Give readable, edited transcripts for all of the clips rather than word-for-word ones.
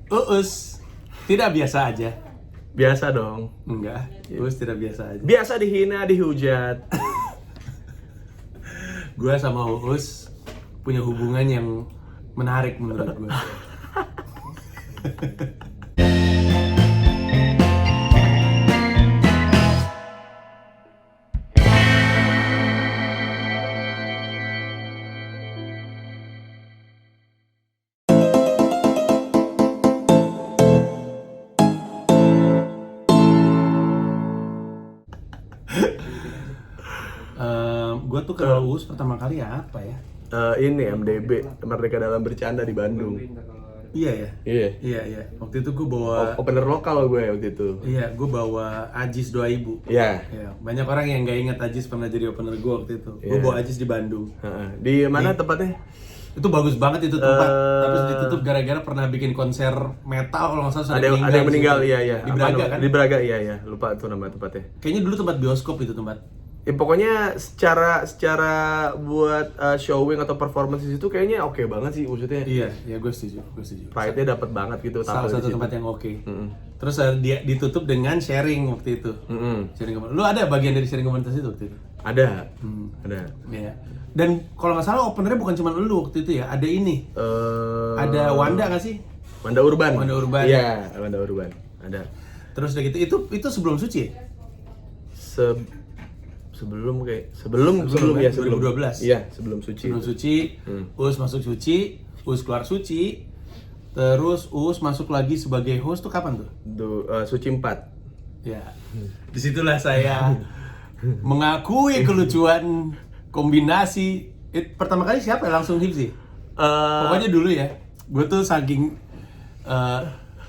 Uus tidak biasa aja. Biasa dong. Enggak, Uus tidak biasa aja. Biasa dihina, dihujat. Gue sama Uus punya hubungan yang menarik menurut gue. Gue tuh kenal Uus pertama kali apa ya? Ini MDB, Merdeka Dalam Bercanda di Bandung. Iya ya? Iya. Iya. Waktu itu gue bawa... Opener lokal gue waktu itu. Iya, gue bawa Ajis 2000. Iya. Ya, banyak orang yang nggak ingat Ajis pernah jadi opener gue waktu itu. Gue bawa Ajis di Bandung. Di mana tempatnya? Itu bagus banget itu tempat. Tapi ditutup gara-gara pernah bikin konser metal kalau nggak salah. Ada yang meninggal, iya. Di Braga kan? Di Braga, iya. Lupa tuh nama tempatnya. Kayaknya dulu tempat bioskop itu tempat. Ya pokoknya secara buat showing atau performance di situ kayaknya oke banget sih maksudnya. Iya, gue setuju. Pride-nya dapat banget gitu. Salah satu tempat yang oke. Terus dia ditutup dengan sharing waktu itu. Sharing komunitas. Lu ada bagian dari sharing komunitas itu waktu itu? Ada. Iya. Dan kalau nggak salah openernya bukan cuma lu waktu itu ya, ada ini. Ada Wanda nggak sih? Wanda Urban. Iya, Ya. Wanda Urban. Ada. Terus udah gitu, itu sebelum Suci ya? Sebelum kan? 2012. Iya, sebelum Suci. Sebelum Suci, Uus masuk Suci, Uus keluar Suci, terus Uus masuk lagi sebagai host tuh kapan tuh? Suci 4. Ya, disitulah saya mengakui kelucuan kombinasi. Pertama kali siapa ya? Langsung Hipsi? Pokoknya dulu ya, gue tuh saking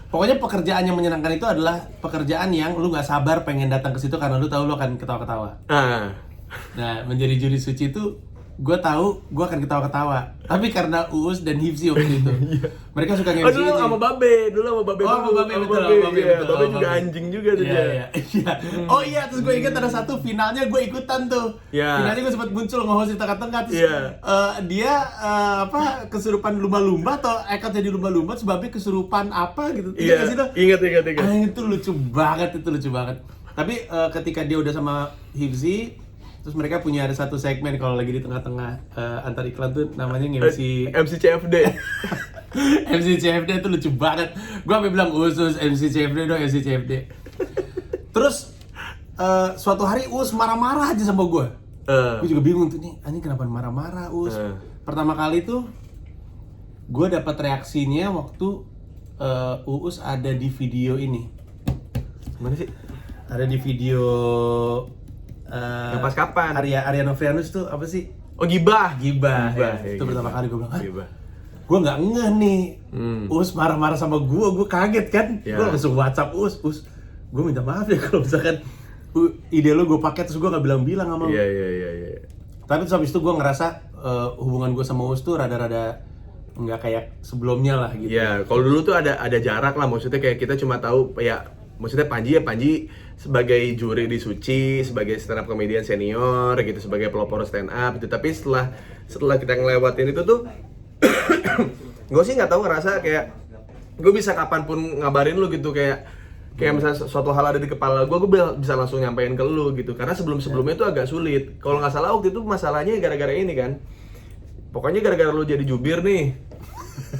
pokoknya pekerjaan yang menyenangkan itu adalah pekerjaan yang lu nggak sabar pengen datang ke situ karena lu tahu lu akan ketawa-ketawa. Nah, menjadi juri Suci itu gue tahu gue akan ketawa-ketawa. Tapi karena Uus dan Hipsi waktu itu, mereka suka nge-MC dulu sama Babe. Oh, sama Babe betul. Babe juga anjing juga tuh dia. Iya. Oh iya, terus gue ingat ada satu finalnya gue ikutan tuh. Finalnya gue sempat muncul nge-host di tengah-tengah terus dia kesurupan lumba-lumba atau Eka jadi lumba-lumba terus Babe kesurupan apa gitu. Iya. Ingat. Itu lucu banget. Tapi ketika dia udah sama Hipsi, terus mereka punya ada satu segmen kalau lagi di tengah-tengah antar iklan tuh namanya MC CFD. MC CFD itu lucu banget. Gua sampai bilang Uus MC CFD dong, MC CFD. Terus suatu hari Uus marah-marah aja sama gua. Gua juga bingung tuh nih, anjing kenapa marah-marah Uus. Pertama kali tuh gua dapat reaksinya waktu Uus ada di video ini. Mana sih? Ada di video yang pas kapan? Arya Novrianus tuh apa sih? Oh, Gibah. Itu pertama kali gue bilang, gue nggak ngeh nih. Uus marah-marah sama gue kaget kan. Gue langsung WhatsApp Uus, gue minta maaf ya kalau misalkan ide lo gue pakai terus gue nggak bilang-bilang sama lo. Iya. Tapi terus habis itu gue ngerasa hubungan gue sama Uus tuh rada-rada nggak kayak sebelumnya lah gitu. Iya, kalau dulu tuh ada jarak lah, maksudnya kayak kita cuma tahu ya, maksudnya Panji sebagai juri di Suci, sebagai stand up comedian senior gitu, sebagai pelopor stand up gitu. Tapi setelah kita ngelewatin itu tuh gue sih nggak tahu, ngerasa kayak gue bisa kapanpun ngabarin lu gitu, kayak misalnya suatu hal ada di kepala gue bisa langsung nyampein ke lu gitu. Karena sebelumnya itu agak sulit. Kalau nggak salah waktu itu masalahnya gara-gara ini kan, pokoknya gara-gara lu jadi jubir nih.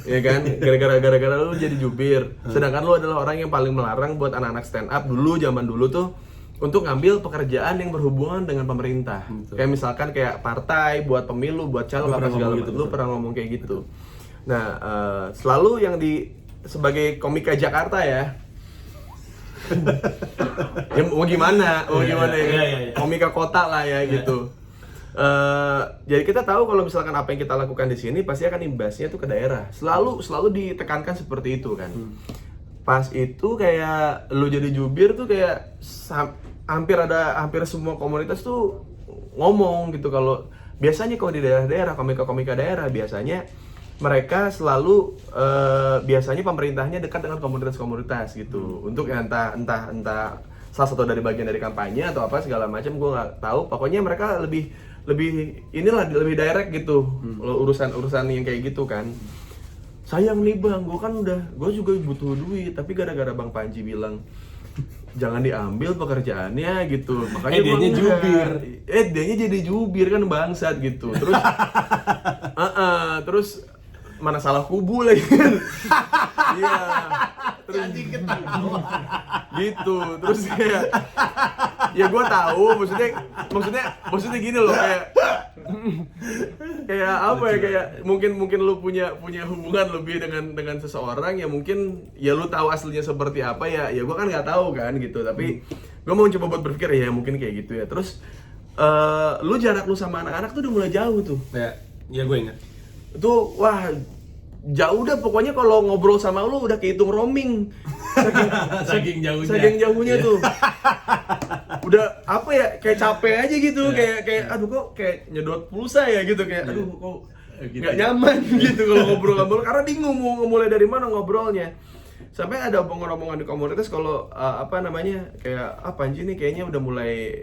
Ya kan, gara-gara lu jadi jubir. Sedangkan lu adalah orang yang paling melarang buat anak-anak stand up zaman dulu tuh untuk ngambil pekerjaan yang berhubungan dengan pemerintah. Kayak misalkan kayak partai, buat pemilu, buat calon apa segala macam. Lu pernah ngomong kayak gitu. Nah, selalu yang sebagai komika Jakarta ya. Ya mau gimana ya. Komika kota lah ya gitu. Jadi kita tahu kalau misalkan apa yang kita lakukan di sini pasti akan imbasnya tuh ke daerah. Selalu ditekankan seperti itu kan. Pas itu kayak lu jadi jubir tuh kayak hampir semua komunitas tuh ngomong gitu. Kalau biasanya kalau di daerah-daerah, komika daerah biasanya mereka selalu biasanya pemerintahnya dekat dengan komunitas-komunitas gitu. Untuk ya entah salah satu dari bagian dari kampanye atau apa segala macam, gue nggak tahu. Pokoknya mereka lebih direct gitu, urusan yang kayak gitu kan. sayang nih bang, gue juga butuh duit, tapi gara-gara Bang Panji bilang jangan diambil pekerjaannya gitu, makanya dianya jubir. Dianya jadi jubir kan bangsat gitu. Terus terus mana salah kubu lagi kan. Iya. Terus ketawa gitu. Terus kayak ya gue tahu maksudnya gini loh, kayak apa ya, kayak mungkin lu punya hubungan lebih dengan seseorang ya, mungkin ya lu tahu aslinya seperti apa ya gue kan nggak tahu kan gitu, tapi gue mau coba buat berpikir ya mungkin kayak gitu ya. Terus lu jarak lu sama anak-anak tuh udah mulai jauh tuh ya gue ingat tuh, wah jauh dah pokoknya. Kalau ngobrol sama lu udah kehitung roaming saking jauhnya tuh. Udah apa ya, kayak capek aja gitu, kayak aduh kok kayak nyedot pulsa ya gitu, kayak aduh kok nggak nyaman gitu kalau ngobrol karena bingung mau mulai dari mana ngobrolnya. Sampai ada omongan-omongan di komunitas kalau kayak Panji nih kayaknya udah mulai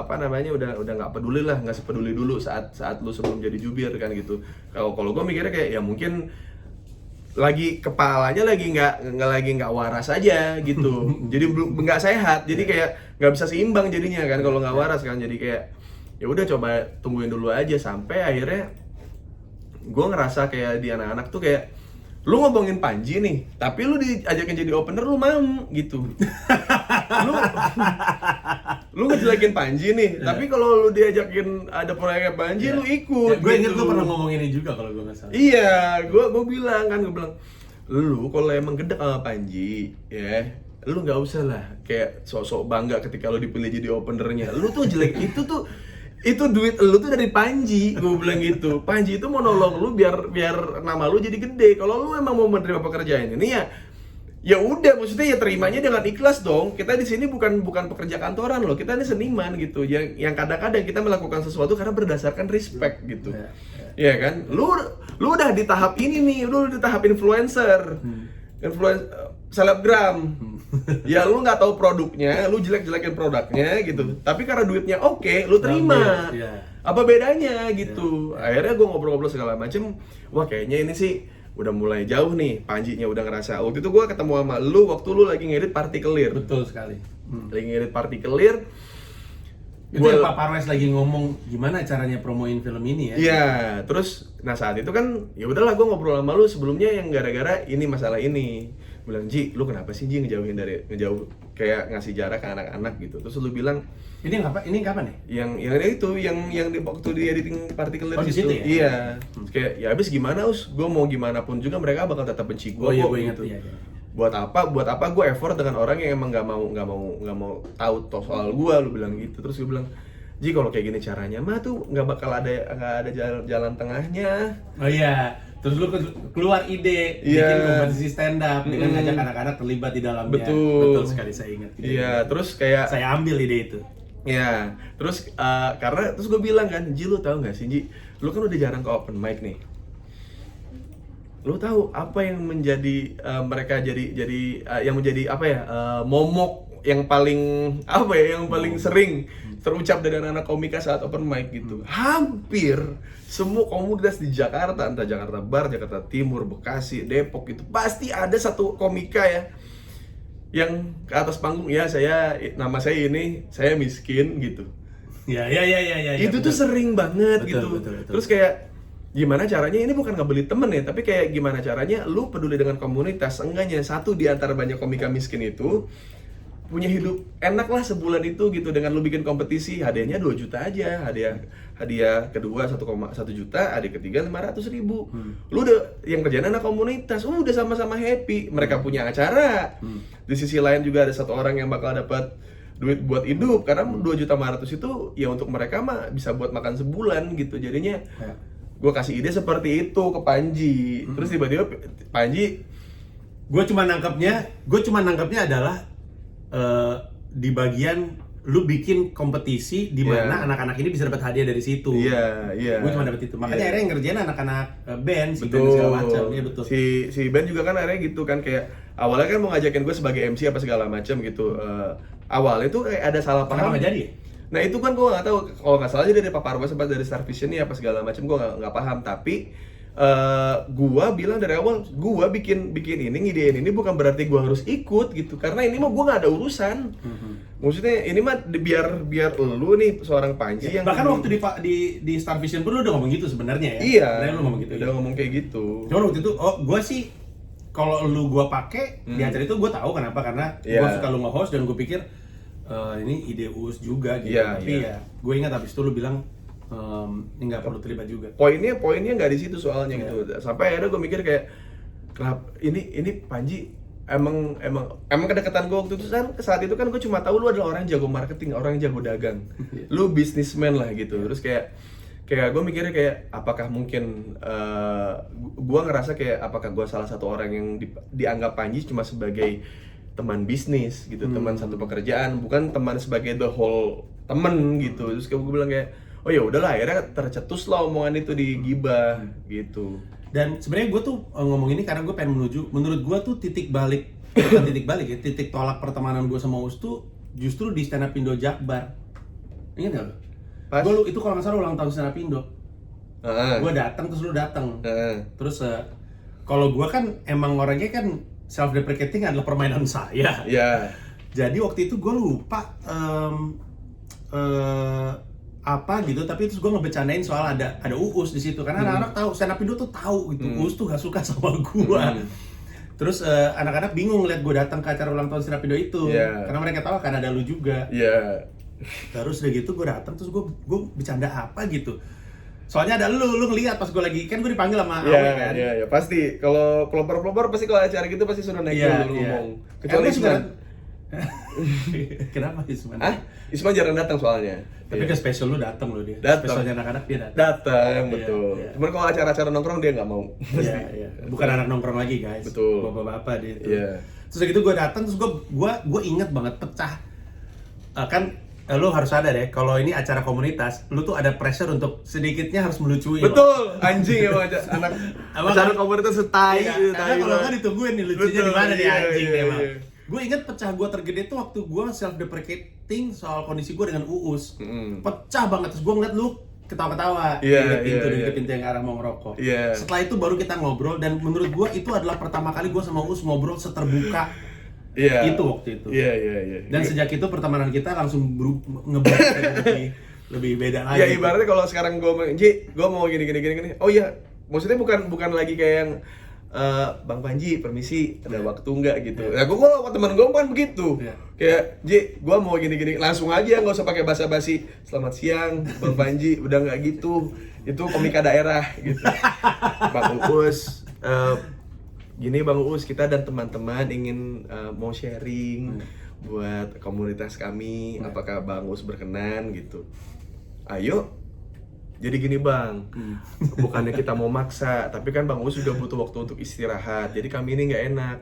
udah nggak peduli lah, nggak sepeduli dulu saat lu sebelum jadi jubir kan gitu. Kalau gue mikirnya kayak ya mungkin lagi kepalanya lagi nggak waras aja gitu. Jadi nggak sehat, jadi kayak nggak bisa seimbang jadinya kan kalau nggak waras kan. Jadi kayak ya udah coba tungguin dulu aja, sampai akhirnya gue ngerasa kayak di anak-anak tuh kayak lu ngomongin Panji nih, tapi lu diajakin jadi opener lu mau gitu. lu ngejelekin Panji nih, tapi kalau lu diajakin ada proyeknya Panji lu ikut. Gue inget lu pernah ngomongin ini juga kalau gue nggak salah. Iya, gue bilang lu kalau emang gedek sama Panji ya, lu nggak usah lah kayak sok-sok bangga ketika lu dipilih jadi openernya. Lu tuh jelek itu duit lu tuh dari Panji, gue bilang gitu. Panji itu mau nolong lu biar nama lu jadi gede. Kalau lu emang mau menerima pekerjaan ini ya udah, maksudnya ya terimanya dengan ikhlas dong. Kita di sini bukan pekerja kantoran loh, kita ini seniman gitu. Yang kadang-kadang kita melakukan sesuatu karena berdasarkan respect gitu. Iya kan? Lu udah di tahap ini nih, lu di tahap influencer. Selebgram. Ya lu nggak tahu produknya, lu jelek-jelekin produknya gitu. Tapi karena duitnya oke, lu terima. Apa bedanya gitu? Akhirnya gue ngobrol-ngobrol segala macem. Wah kayaknya ini sih udah mulai jauh nih, Panjinya udah ngerasa. Waktu itu gue ketemu sama lu waktu lu lagi ngedit Partikelir. Betul sekali. Lagi ngedit Partikelir. Itu yang Pak Parwes lagi ngomong gimana caranya promoin film ini ya? Iya, terus saat itu kan ya udahlah gue ngobrol sama lu sebelumnya yang gara-gara ini masalah ini. Bilang, Ji, lu kenapa sih Ji ngejauh kayak ngasih jarak ke anak-anak gitu. Terus lu bilang, ini kapan ya? Yang di waktu di editing Partikelir di situ ya? Iya. Kayak ya habis gimana gue mau gimana pun juga mereka bakal tetap benci gue. Oh iya, gue ingat. Iya. Buat apa gue effort dengan orang yang emang nggak mau tahu soal gue, lu bilang gitu. Terus gue bilang, Ji kalau kayak gini caranya mah tuh nggak ada jalan tengahnya. Oh iya, terus lu keluar ide bikin kompetisi stand up dengan ngajak anak-anak terlibat di dalamnya. Betul sekali, saya ingat. Iya, terus kayak saya ambil ide itu. Iya, terus karena terus gue bilang kan, Ji lu tahu nggak sih Ji, lu kan udah jarang ke open mic nih. Lu tahu apa yang menjadi mereka yang menjadi apa ya, momok yang paling sering terucap dari anak-anak komika saat open mic gitu. Hampir semua komunitas di Jakarta, entah Jakarta Barat, Jakarta Timur, Bekasi, Depok itu pasti ada satu komika ya yang ke atas panggung, ya nama saya ini, saya miskin gitu. Ya. Itu betul. Tuh sering banget betul, gitu. Betul. Terus kayak gimana caranya, ini bukan ngebeli temen ya, tapi kayak gimana caranya lu peduli dengan komunitas. Enggaknya satu di antara banyak komika miskin itu punya hidup enak lah sebulan itu gitu, dengan lu bikin kompetisi, hadiahnya 2 juta aja, hadiah kedua 1,1 juta, hadiah ketiga 500.000. Lu udah yang kerjaan anak komunitas, udah sama-sama happy. Mereka punya acara. Di sisi lain juga ada satu orang yang bakal dapat duit buat hidup, karena 2.500.000 itu ya untuk mereka mah bisa buat makan sebulan gitu. Jadinya gue kasih ide seperti itu ke Panji. Terus tiba-tiba Panji, gue cuma nangkepnya adalah di bagian lu bikin kompetisi di mana anak-anak ini bisa dapat hadiah dari situ. Iya. Gue cuma dapat itu. Makanya akhirnya yang ngerjain anak-anak band, band segala macam. Iya betul. Si band juga kan akhirnya gitu kan, kayak awalnya kan mau ngajakin gue sebagai MC apa segala macam gitu. Awalnya tuh kayak ada salah paham. Kenapa nggak jadi? Nah itu kan gue nggak tahu, kalau nggak salah aja dari Pak Parwes apa dari Star Vision nih apa segala macam, gue nggak paham. Tapi gua bilang dari awal, gua bikin ini, ngidein ini bukan berarti gua harus ikut gitu, karena ini mah gua nggak ada urusan. Maksudnya ini mah biar lu nih seorang Panji yang bahkan waktu di Star Vision pun lu udah ngomong gitu sebenarnya ya. Iya, Sebenarnya lu ngomong gitu. udah ngomong kayak gitu. Cuman waktu itu, gua sih kalau lu gua pakai di acara itu gua tahu kenapa, karena gua suka lu nge-host dan gua pikir ini ide Uus juga gitu. Tapi ya gue ingat habis itu lu bilang ini nggak perlu terlibat juga. Poinnya nggak di situ soalnya gitu. Sampai akhirnya gue mikir kayak kenapa ini Panji emang kedekatan gue waktu itu kan, saat itu kan gue cuma tahu lu adalah orang yang jago marketing, orang yang jago dagang, lu bisnismen lah gitu. Terus kayak gue mikirnya kayak apakah mungkin gue ngerasa kayak apakah gue salah satu orang yang dianggap Panji cuma sebagai teman bisnis gitu, teman satu pekerjaan, bukan teman sebagai the whole temen gitu. Terus gue bilang kayak oh ya udahlah, akhirnya tercetus lah omongan itu di Gibah gitu. Dan sebenarnya gue tuh ngomong ini karena gue pengen menuju, menurut gue tuh titik balik ya, titik tolak pertemanan gue sama Uus tuh justru di Stand Up Indo Jakbar. Ingat gak lo? Gue itu kalau nggak salah ulang tahun Stand Up Indo. Gue datang terus lu datang. Terus kalau gue kan emang orangnya kan self deprecating adalah permainan saya. Jadi waktu itu gue lupa apa gitu, tapi terus gue ngebecandain soal ada Uus di situ karena anak-anak tahu, Stand Up Indo tuh tahu gitu, Uus tuh gak suka sama gue. Terus anak-anak bingung lihat gue datang ke acara ulang tahun Stand Up Indo itu, karena mereka tahu kan ada lu juga. Terus udah gitu gue datang, terus gue bercanda apa gitu. Soalnya ada lu ngeliat pas gue lagi, kan gue dipanggil sama Awe kan. Iya, pasti. Kalau pelopor pasti kalau acara gitu pasti suruh naik dulu ngomong. Kecuali Isman. Kenapa Isman? Isman jarang datang soalnya. Tapi ke spesial lu datang lo dia. Spesialnya anak-anak dia datang. Datang, betul. Cuman kalau acara-acara nongkrong dia nggak mau. Iya. Bukan anak nongkrong lagi guys. Betul. Bapak-bapak dia itu. Terus gitu gue datang, terus gue inget banget pecah. Kan lu harus sadar ya, kalau ini acara komunitas, lu tuh ada pressure untuk sedikitnya harus melucui. Betul, anjing ya anak acara komunitas setai. Karena kalau kan ditungguin nih lucunya di mana nih anjing emang. Gue inget pecah gue tergede tuh waktu gue self deprecating soal kondisi gue dengan Uus. Pecah banget, terus gue ngeliat lu ketawa-ketawa di pintu yang arah mau ngerokok. Setelah itu baru kita ngobrol, dan menurut gue itu adalah pertama kali gue sama Uus ngobrol seterbuka itu waktu itu. Dan sejak itu pertemanan kita langsung ngebuat lebih beda lagi. Ya ibaratnya kalau sekarang gue mau gini. Oh iya, maksudnya bukan lagi kayak yang Bang Panji, permisi, ada waktu nggak gitu. Ya gue kalau teman gue kan begitu. Kayak gue mau gini, langsung aja, nggak usah pakai basa-basi. Selamat siang, Bang Panji, udah nggak gitu. Itu komika daerah gitu. Bang Uus, gini Bang Uus, kita dan teman-teman ingin mau sharing buat komunitas kami. Apakah Bang Uus berkenan gitu? Ayo. Jadi gini Bang, bukannya kita mau maksa, tapi kan Bang Uus sudah butuh waktu untuk istirahat. Jadi kami ini nggak enak.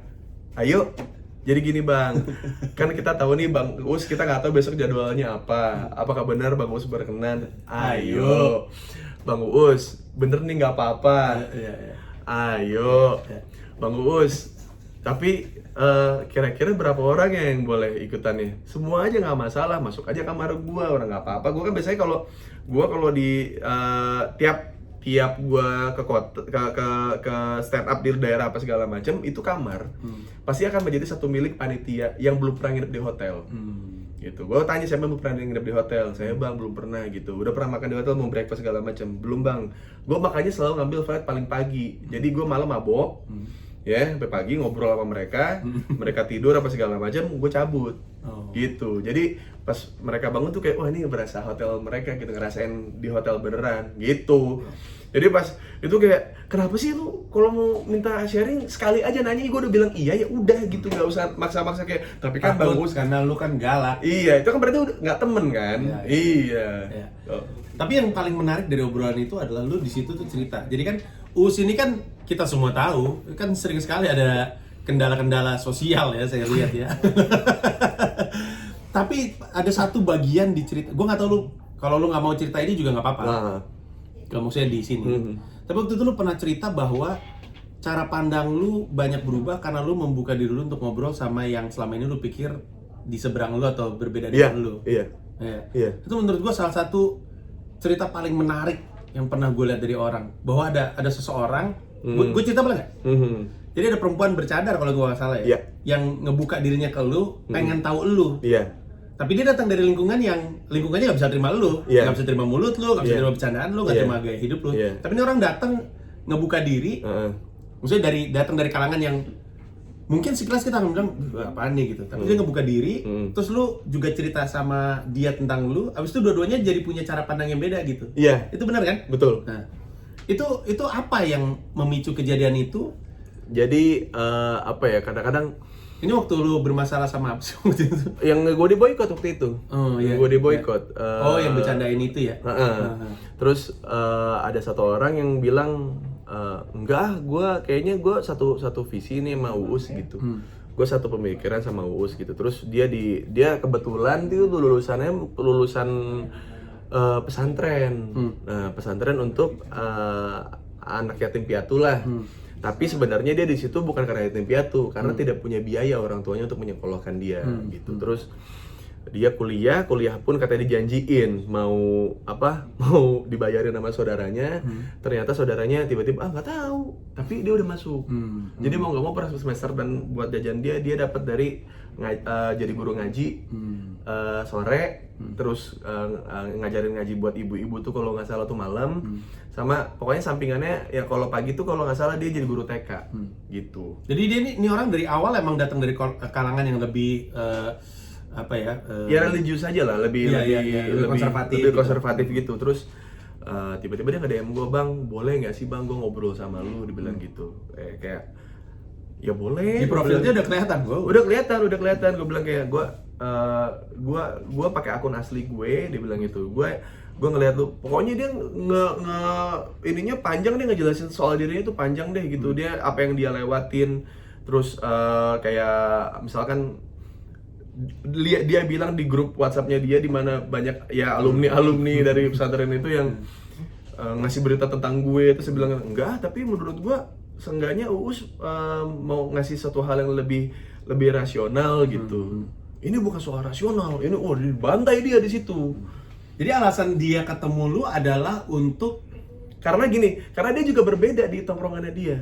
Ayo, jadi gini Bang, kan kita tahu nih Bang Uus, kita nggak tahu besok jadwalnya apa. Apakah benar Bang Uus berkenan? Ayo, Bang Uus, bener nih nggak apa-apa. Ayo, Bang Uus. Tapi kira-kira berapa orang yang boleh ikutan nih? Semua aja nggak masalah, masuk aja kamar gua, orang nggak apa-apa. Gua kan biasanya kalau di tiap gua ke kota, ke stand up di daerah apa segala macam, itu kamar pasti akan menjadi satu milik panitia yang belum pernah nginep di hotel. Gitu. Gua tanya siapa belum pernah nginep di hotel? Saya Bang belum pernah gitu. Udah pernah makan di hotel, mau breakfast segala macam? Belum Bang. Gua makanya selalu ngambil flight paling pagi. Jadi gua malam mabok. Ya, sampai pagi ngobrol sama mereka, mereka tidur apa segala macam, gue cabut, gitu. Jadi pas mereka bangun tuh kayak, wah ini berasa hotel mereka gitu, ngerasain di hotel beneran, gitu. Jadi pas itu kayak, kenapa sih lu kalau mau minta sharing sekali aja nanya, gue udah bilang iya ya udah gitu, nggak usah maksa-maksa kayak. Tapi kan bagus karena lu kan galak. Iya, itu kan berarti udah nggak temen kan? Iya. Tapi yang paling menarik dari obrolan itu adalah lu di situ tuh cerita. Jadi kan Uus ini kan kita semua tahu kan sering sekali ada kendala-kendala sosial ya, saya lihat ya. Tapi ada satu bagian di cerita, gue nggak tahu lu, kalau lu nggak mau cerita ini juga nggak apa-apa. Kalau maksudnya di sini. Tapi waktu itu lu pernah cerita bahwa cara pandang lu banyak berubah karena lu membuka diri lu untuk ngobrol sama yang selama ini lu pikir di seberang lu atau berbeda dengan lu. Iya. Itu menurut gue salah satu cerita paling menarik yang pernah gue lihat dari orang, bahwa ada seseorang, gue cerita boleh nggak? Jadi ada perempuan bercadar kalau gue nggak salah ya, yang ngebuka dirinya ke lu, pengen tahu lu. Tapi dia datang dari lingkungan yang lingkungannya nggak bisa terima lu, nggak bisa terima mulut lu, nggak bisa terima bercandaan lu, nggak terima gaya hidup lu. Tapi ini orang datang ngebuka diri, maksudnya datang dari kalangan yang mungkin sekilas kita akan bilang apaan nih gitu, tapi dia ngebuka diri, terus lu juga cerita sama dia tentang lu, abis itu dua-duanya jadi punya cara pandang yang beda gitu. Itu benar kan? Betul. Nah, itu apa yang memicu kejadian itu? Jadi apa ya, kadang-kadang ini waktu lu bermasalah sama apa sih waktu itu? yang gue di boykot waktu itu. Gue di boykot. Yang bercandain itu ya? Terus ada satu orang yang bilang enggak, kayaknya gue satu visi nih sama Uus gitu. Gue satu pemikiran sama Uus gitu. Terus dia kebetulan tuh lulusan pesantren. Nah, pesantren untuk anak yatim piatu lah. Tapi sebenarnya dia di situ bukan karena yatim piatu, karena tidak punya biaya orang tuanya untuk menyekolahkan dia gitu. Terus dia kuliah pun katanya dijanjiin mau dibayarin sama saudaranya. Ternyata saudaranya tiba-tiba nggak tahu, tapi dia udah masuk. Jadi mau nggak mau per semester dan buat jajan dia dapat dari jadi guru ngaji sore, terus ngajarin ngaji buat ibu-ibu tuh kalau nggak salah tuh malam, sama pokoknya sampingannya ya kalau pagi tuh kalau nggak salah dia jadi guru TK gitu. Jadi dia ini orang dari awal emang datang dari kalangan yang lebih ya religius aja lah, lebih konservatif gitu. Terus tiba-tiba dia nge-DM gue, "Bang, boleh nggak sih Bang gue ngobrol sama lu?" Dibilang gitu. Kayak ya boleh. Di profilnya udah kelihatan gue. Udah kelihatan. Gue bilang kayak gue pakai akun asli gue, dia bilang gitu. Gue ngeliat lu, pokoknya dia ininya panjang, dia ngejelasin soal dirinya tuh panjang deh gitu. Dia apa yang dia lewatin. Terus kayak misalkan dia bilang di grup WhatsApp-nya dia di mana banyak ya alumni dari pesantren itu yang ngasih berita tentang gue. Terus dia bilang enggak, tapi menurut gue seenggaknya Uus mau ngasih satu hal yang lebih rasional gitu. Ini bukan soal rasional, ini dibantai dia di situ. Jadi alasan dia ketemu lu adalah untuk karena dia juga berbeda di tongkrongannya dia.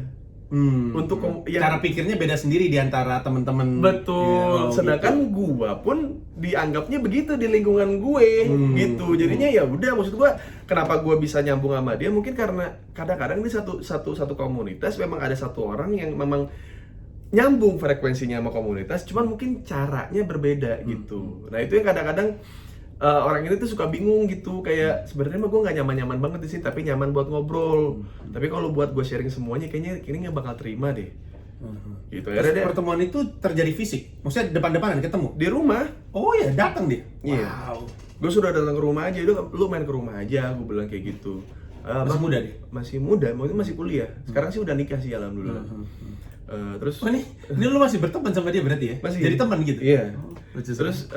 Untuk cara pikirnya beda sendiri di antara teman-teman. Betul. Sedangkan gitu. Gua pun dianggapnya begitu di lingkungan gue gitu. Jadinya ya udah, maksud gua kenapa gua bisa nyambung sama dia mungkin karena kadang-kadang di satu komunitas memang ada satu orang yang memang nyambung frekuensinya sama komunitas, cuman mungkin caranya berbeda gitu. Nah, itu yang kadang-kadang orang ini tuh suka bingung gitu, kayak sebenarnya mah gue nggak nyaman banget di sini, tapi nyaman buat ngobrol. Tapi kalau buat gue sharing semuanya, kayaknya nggak bakal terima deh. Gitu. Terus pertemuan itu terjadi fisik, maksudnya depan-depanan ketemu di rumah. Oh ya, datang dia. Wow. Gue sudah datang ke rumah aja, lu main ke rumah aja, gue bilang kayak gitu. Masih muda dia? Masih muda, mungkin masih kuliah. Sekarang sih udah nikah sih, alhamdulillah. Terus ini lu masih berteman sama dia berarti ya? Masih. Jadi teman gitu? Iya. Terus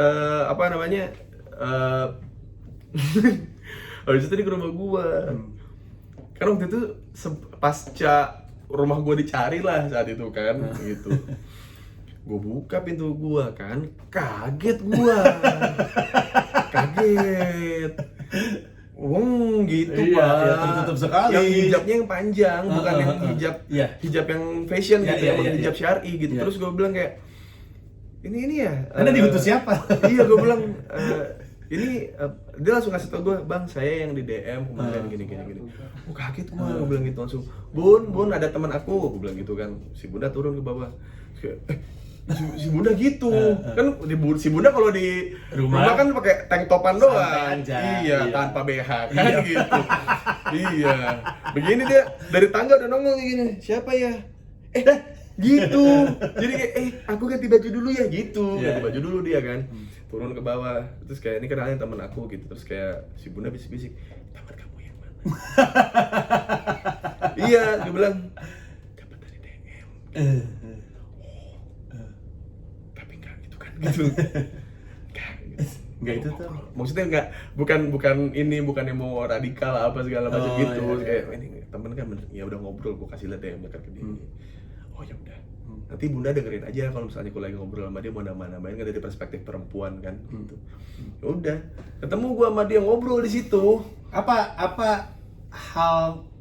apa namanya? Habis itu dia ke rumah gua. Kan waktu itu pasca rumah gua dicari lah saat itu kan, gitu. Gua buka pintu gua kan, kaget gua. Gitu iya, Pak. Ya, tertutup sekali. Yang hijabnya yang panjang, bukan yang hijab yang fashion gitu, yang hijab syar'i gitu. Terus gua bilang kayak ini ya. Anda diutus siapa? Iya, gua bilang ini dia langsung ngasih tau gue, "Bang, saya yang di DM kemarin gini." Oh, kaget gue bilang gitu langsung. Bun, ada teman aku bilang gitu kan. Si Bunda turun ke bawah. Si Bunda gitu. Kan si Bunda kalau di rumah kan pakai tank topan doang. Iya, tanpa BH kan gitu. Iya. Begini dia dari tangga udah nongol gini. Siapa ya? Gitu. Jadi kayak aku ganti baju dulu ya gitu. Ganti baju dulu dia kan. Turun ke bawah, terus kayak ini kenalin teman aku gitu, terus kayak si Bunda bisik-bisik, "Tempat kamu yang mana?" Iya, dia bilang dapat dari DM. Tapi enggak gitu kan gitu. Enggak itu tuh. Maksudnya enggak, bukan yang mau radikal apa segala macam gitu. Kayak ini temen kan ya udah ngobrol, gua kasih lihat DM dekat ke dia. Oh ya udah. Nanti Bunda dengerin aja kalau misalnya aku lagi ngobrol sama dia, mau nambah-nambahin kan dari perspektif perempuan kan gitu. Udah, ketemu gua sama dia ngobrol di situ. Apa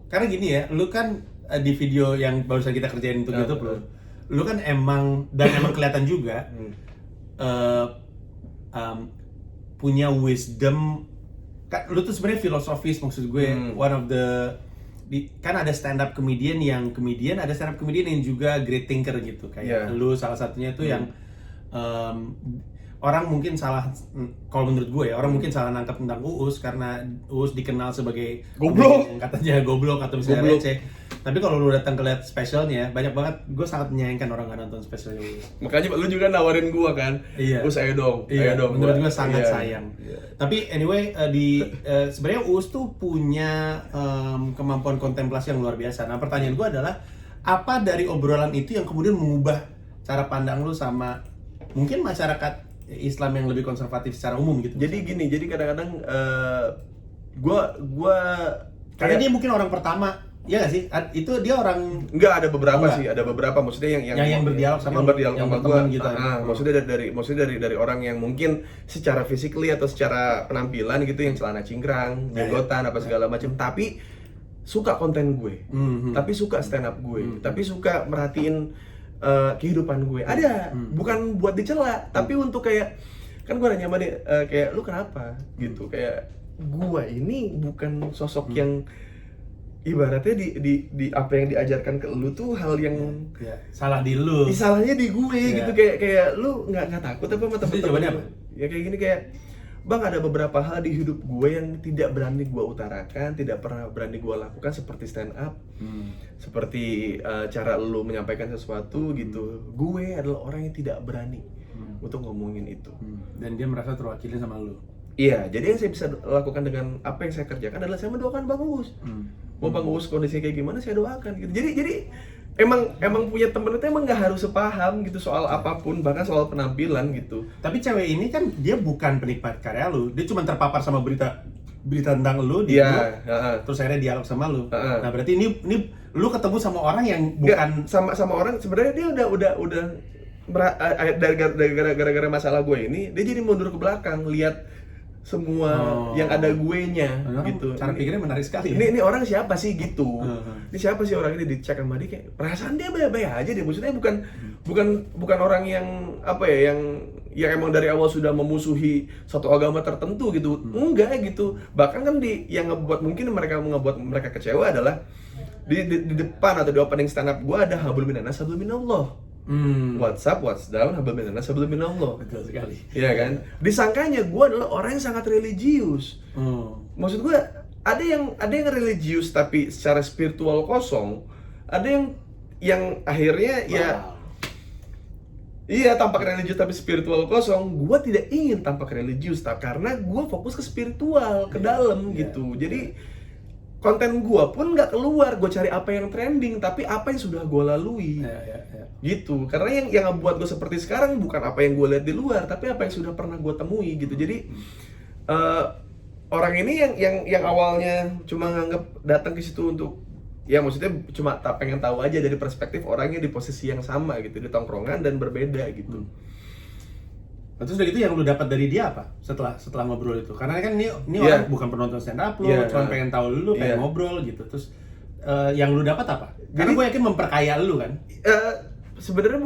karena gini ya, lu kan di video yang barusan kita kerjain untuk YouTube lu kan emang kelihatan juga punya wisdom. Lu tuh sebenarnya filosofis, maksud gue one of the kan ada stand up comedian yang ada stand up comedian yang juga great thinker gitu, kayak lu salah satunya tuh yang orang mungkin salah, kalau menurut gue ya, orang mungkin salah nangkap tentang Uus karena Uus dikenal sebagai goblok, yang katanya goblok atau misalnya receh. Tapi kalau lu datang ke lihat spesialnya, banyak banget, gue sangat menyayangkan orang nggak nonton spesialnya Uus. Makanya lu juga nawarin gue kan, Uus ayo dong, ayo dong. Menurut gue sangat sayang. Tapi anyway, sebenarnya Uus tuh punya kemampuan kontemplasi yang luar biasa. Nah pertanyaan gue adalah, apa dari obrolan itu yang kemudian mengubah cara pandang lu sama mungkin masyarakat Islam yang lebih konservatif secara umum gitu? Jadi gini, jadi kadang-kadang gua karena dia mungkin orang pertama, ya nggak sih? Itu dia orang ada beberapa sih, ada beberapa, maksudnya yang berdialog sama gua gitu. Maksudnya dari orang yang mungkin secara physically atau secara penampilan gitu, yang celana cingkrang, jenggotan apa segala macam, tapi suka konten gue, tapi suka stand up gue, tapi suka merhatiin kehidupan gue. Ada, bukan buat dicela, tapi untuk kayak, kan gue nanya sama dia, kayak lu kenapa gitu, kayak gue ini bukan sosok yang ibaratnya di apa yang diajarkan ke lu tuh hal yang salah di lu, salahnya di gue gitu, kayak lu nggak takut apa sama temen-temen? Ya kayak gini, kayak bang, ada beberapa hal di hidup gue yang tidak berani gue utarakan, tidak pernah berani gue lakukan, seperti stand up, seperti cara lu menyampaikan sesuatu gitu. Gue adalah orang yang tidak berani untuk ngomongin itu. Dan dia merasa terwakili sama lu. Iya, jadi yang saya bisa lakukan dengan apa yang saya kerjakan adalah saya mendoakan Bang Uus. Mau Bang Uus kondisinya kayak gimana, saya doakan gitu. Jadi emang punya temen itu emang nggak harus sepaham gitu soal apapun, bahkan soal penampilan gitu. Tapi cewek ini kan dia bukan penikmat karya lu, dia cuma terpapar sama berita tentang lu di terus akhirnya dialog sama lu. Nah berarti ini lu ketemu sama orang yang bukan sama orang, sebenarnya dia udah dari gara-gara masalah gue ini, dia jadi mundur ke belakang, lihat semua yang ada gue-nya gitu. Cara pikirnya menarik sekali. Ini orang siapa sih gitu? Ini siapa sih orang ini? Dicek sama dia, kayak perasaan dia baik-baik aja deh. Maksudnya bukan orang yang apa ya, yang emang dari awal sudah memusuhi satu agama tertentu gitu. Enggak gitu. Bahkan kan yang ngebuat mereka kecewa adalah di depan atau di opening stand up gue ada hablum minanas hablum minallah. What's up, what's down, hablum minanas hablum minallah. Betul sekali. Iya kan? Disangkanya gue adalah orang yang sangat religius. Maksud gue, ada yang religius tapi secara spiritual kosong. Ada yang akhirnya iya tampak religius tapi spiritual kosong. Gue tidak ingin tampak religius, karena gue fokus ke spiritual, ke dalam gitu. Jadi konten gue pun nggak keluar, gue cari apa yang trending, tapi apa yang sudah gue lalui, gitu. Karena yang ngebuat gue seperti sekarang bukan apa yang gue lihat di luar, tapi apa yang sudah pernah gue temui, gitu. Jadi orang ini yang awalnya cuma nganggap datang ke situ untuk, ya maksudnya cuma pengen tahu aja dari perspektif orangnya di posisi yang sama gitu, di tongkrongan dan berbeda gitu. Terus dari itu yang lu dapat dari dia apa setelah ngobrol itu? Karena kan ini orang bukan penonton stand up lu, cuma pengen tahu lu, pengen ngobrol gitu. Terus yang lu dapat apa? Karena gue yakin memperkaya lu kan? Sebenarnya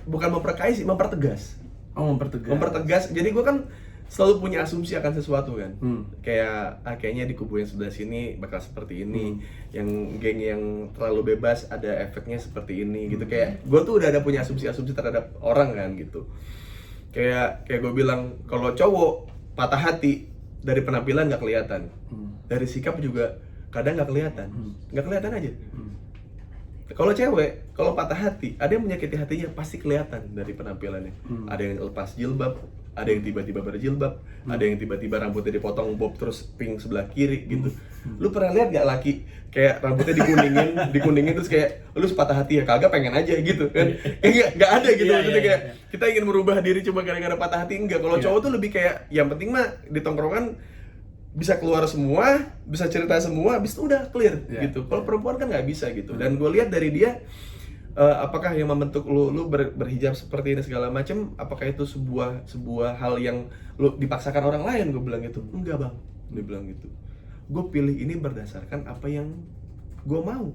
bukan memperkaya sih, mempertegas. Mempertegas. Jadi gue kan selalu punya asumsi akan sesuatu kan. Kayaknya di kubu yang sebelah sini bakal seperti ini. Yang geng yang terlalu bebas ada efeknya seperti ini gitu. Kayak gue tuh udah ada punya asumsi terhadap orang kan gitu. Kayak gue bilang, kalau cowok patah hati dari penampilan nggak kelihatan, dari sikap juga kadang nggak kelihatan aja. Kalau cewek, kalau patah hati, ada yang menyakiti hatinya pasti kelihatan dari penampilannya. Ada yang lepas jilbab, ada yang tiba-tiba berjilbab, ada yang tiba-tiba rambutnya dipotong bob terus pink sebelah kiri gitu. Lu pernah lihat gak laki kayak rambutnya dikuningin terus kayak lu patah hati ya? Kagak, pengen aja gitu kan. Kayak gak ada gitu. Maksudnya kayak kita ingin merubah diri cuma gara-gara patah hati, enggak. Kalau cowok tuh lebih kayak yang penting mah di tongkrongan bisa keluar semua, bisa cerita semua, habis itu udah clear gitu. Kalau perempuan kan nggak bisa gitu. Dan gue lihat dari dia, apakah yang membentuk lu berhijab seperti ini segala macam, apakah itu sebuah hal yang lu dipaksakan orang lain? Gue bilang gitu. Enggak bang, dia bilang gitu. gue pilih ini berdasarkan apa yang gue mau.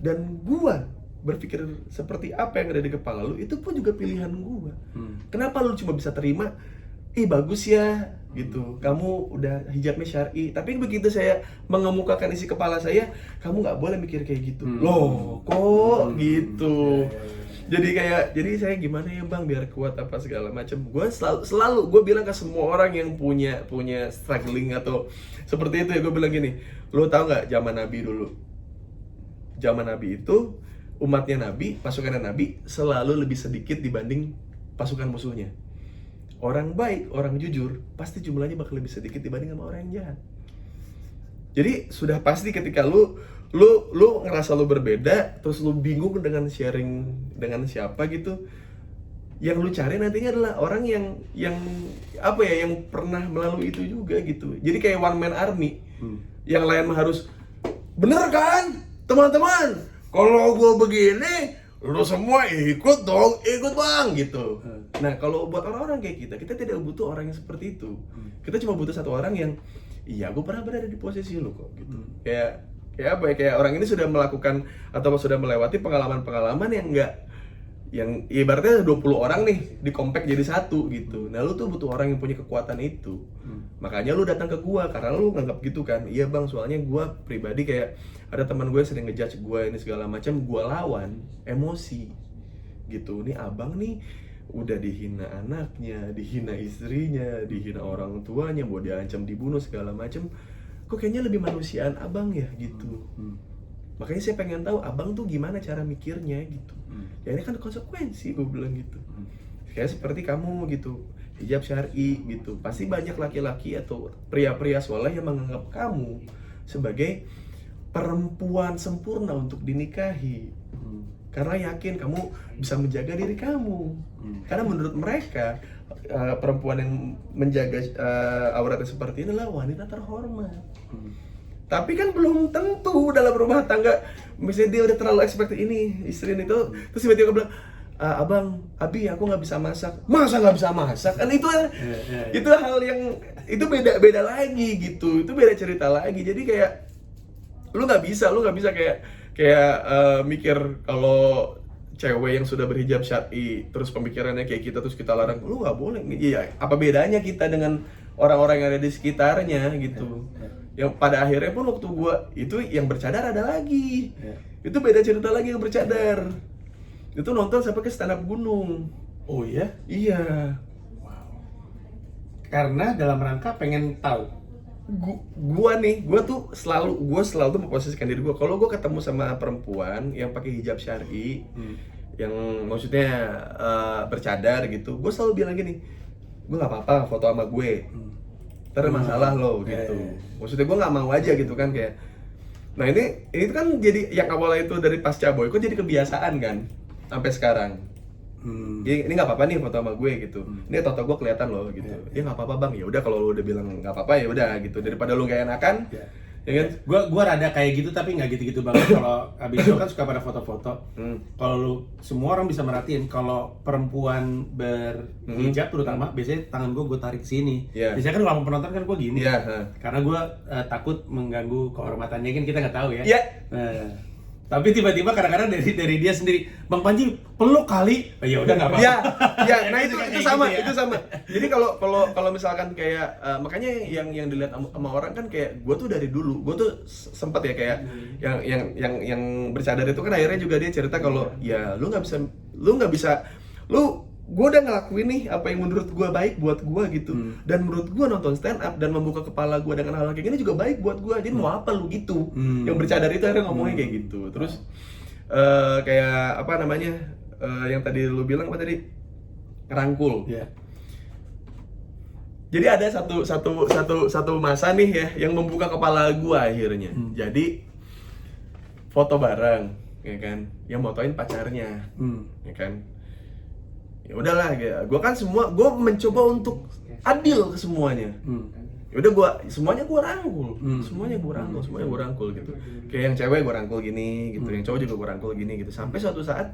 Dan gue berpikir seperti apa yang ada di kepala lu, itu pun juga pilihan gue. Kenapa lu cuma bisa terima, ih bagus ya gitu, kamu udah hijabnya syar'i, tapi begitu saya mengemukakan isi kepala saya, kamu nggak boleh mikir kayak gitu. Loh kok gitu. Jadi saya gimana ya bang biar kuat apa segala macam. Gue selalu gue bilang ke semua orang yang punya struggling atau seperti itu ya, gue bilang gini, lo tau nggak zaman Nabi dulu, zaman Nabi itu umatnya Nabi, pasukannya Nabi selalu lebih sedikit dibanding pasukan musuhnya. Orang baik, orang jujur pasti jumlahnya bakal lebih sedikit dibanding sama orang yang jahat. Jadi sudah pasti ketika lu ngerasa lu berbeda, terus lu bingung dengan sharing dengan siapa gitu, yang lu cari nantinya adalah orang yang apa ya, yang pernah melalui itu juga gitu. Jadi kayak one man army. Yang lain harus bener kan teman-teman, kalau gue begini lu semua ikut dong, ikut bang gitu. Nah kalau buat orang-orang kayak kita tidak butuh orang yang seperti itu. Kita cuma butuh satu orang yang, iya gue pernah berada di posisi lu kok gitu. Kayak apa ya, kayak orang ini sudah melakukan atau sudah melewati pengalaman-pengalaman yang ibaratnya 20 orang nih di compact jadi satu gitu. Nah lu tuh butuh orang yang punya kekuatan itu. Makanya lu datang ke gua karena lu nganggap gitu kan. Iya bang, soalnya gua pribadi kayak ada teman gue sering ngejudge gua ini segala macam, gua lawan emosi gitu. Nih abang nih udah dihina anaknya, dihina istrinya, dihina orang tuanya, mau diancam dibunuh segala macam. Kok kayaknya lebih manusiaan abang ya gitu. Makanya saya pengen tahu abang tuh gimana cara mikirnya gitu. Ya ini kan konsekuensi, gue bilang gitu. Kayak seperti kamu gitu, hijab syar'i gitu. Pasti banyak laki-laki atau pria-pria soleh yang menganggap kamu sebagai perempuan sempurna untuk dinikahi. Karena yakin kamu bisa menjaga diri kamu. Karena menurut mereka perempuan yang menjaga auratnya seperti ini adalah wanita terhormat. Tapi kan belum tentu dalam rumah tangga, misalnya dia udah terlalu expect ini istri itu, terus tiba-tiba bilang, abang, abi aku nggak bisa masak. Masa nggak bisa masak? Kan itu itu hal yang itu beda lagi gitu, itu beda cerita lagi. Jadi kayak lu nggak bisa kayak mikir kalau cewek yang sudah berhijab syar'i terus pemikirannya kayak kita terus kita larang, lu nggak boleh. Iya, apa bedanya kita dengan orang-orang yang ada di sekitarnya gitu. Yang pada akhirnya pun waktu gua itu yang bercadar ada lagi. Itu beda cerita lagi yang bercadar. Itu nonton sampai ke stand up gunung. Oh iya? Iya. Wow. Karena dalam rangka pengen tahu. Gua tuh selalu memposisikan diri gua kalau gua ketemu sama perempuan yang pakai hijab syar'i, yang maksudnya bercadar gitu, gua selalu bilang gini, gua nggak apa-apa foto sama gue, ntar masalah lo gitu. Maksudnya gua nggak mau aja gitu kan kayak. Nah ini kan jadi yang awalnya itu dari pasca boykot jadi kebiasaan kan sampai sekarang. Ini nggak apa-apa nih foto sama gue gitu. Ini foto gue kelihatan loh gitu. Ya nggak apa-apa bang. Ya udah kalau lu udah bilang nggak apa-apa ya udah gitu. Daripada lu gak enakan. Ya kan? Gua rada kayak gitu tapi nggak gitu-gitu banget. Kalau abis itu kan suka pada foto-foto. Kalau lu semua orang bisa merhatiin kalau perempuan berhijab terutama biasanya tangan gue tarik sini. Biasanya kan kalau penonton kan gue gini. Karena gue takut mengganggu kehormatannya, kan kita nggak tahu ya. Tapi tiba-tiba kadang-kadang dari dia sendiri, Bang Panji peluk kali, ya udah nggak apa-apa. Nah itu sama, gitu ya? Itu sama. Jadi kalau misalkan kayak makanya yang dilihat sama orang kan kayak gue tuh dari dulu, gue tuh sempet ya kayak yang bercadar itu kan akhirnya juga dia cerita kalau ya lu gue udah ngelakuin nih apa yang menurut gue baik buat gue gitu. Dan menurut gue nonton stand up dan membuka kepala gue dengan hal kayak gini juga baik buat gue. Jadi mau apa lu gitu. Yang bercadar itu akhirnya ngomongnya kayak gitu. Terus kayak apa namanya yang tadi lu bilang apa tadi, ngerangkul. Jadi ada satu masa nih ya yang membuka kepala gue akhirnya. Jadi foto bareng, ya kan, yang motoin pacarnya, ya kan. Ya udahlah, gue kan gue mencoba untuk adil ke semuanya. Ya udah semuanya gue rangkul, semuanya gue rangkul gitu. Kayak yang cewek gue rangkul gini gitu, yang cowok juga gue rangkul gini gitu. Sampai suatu saat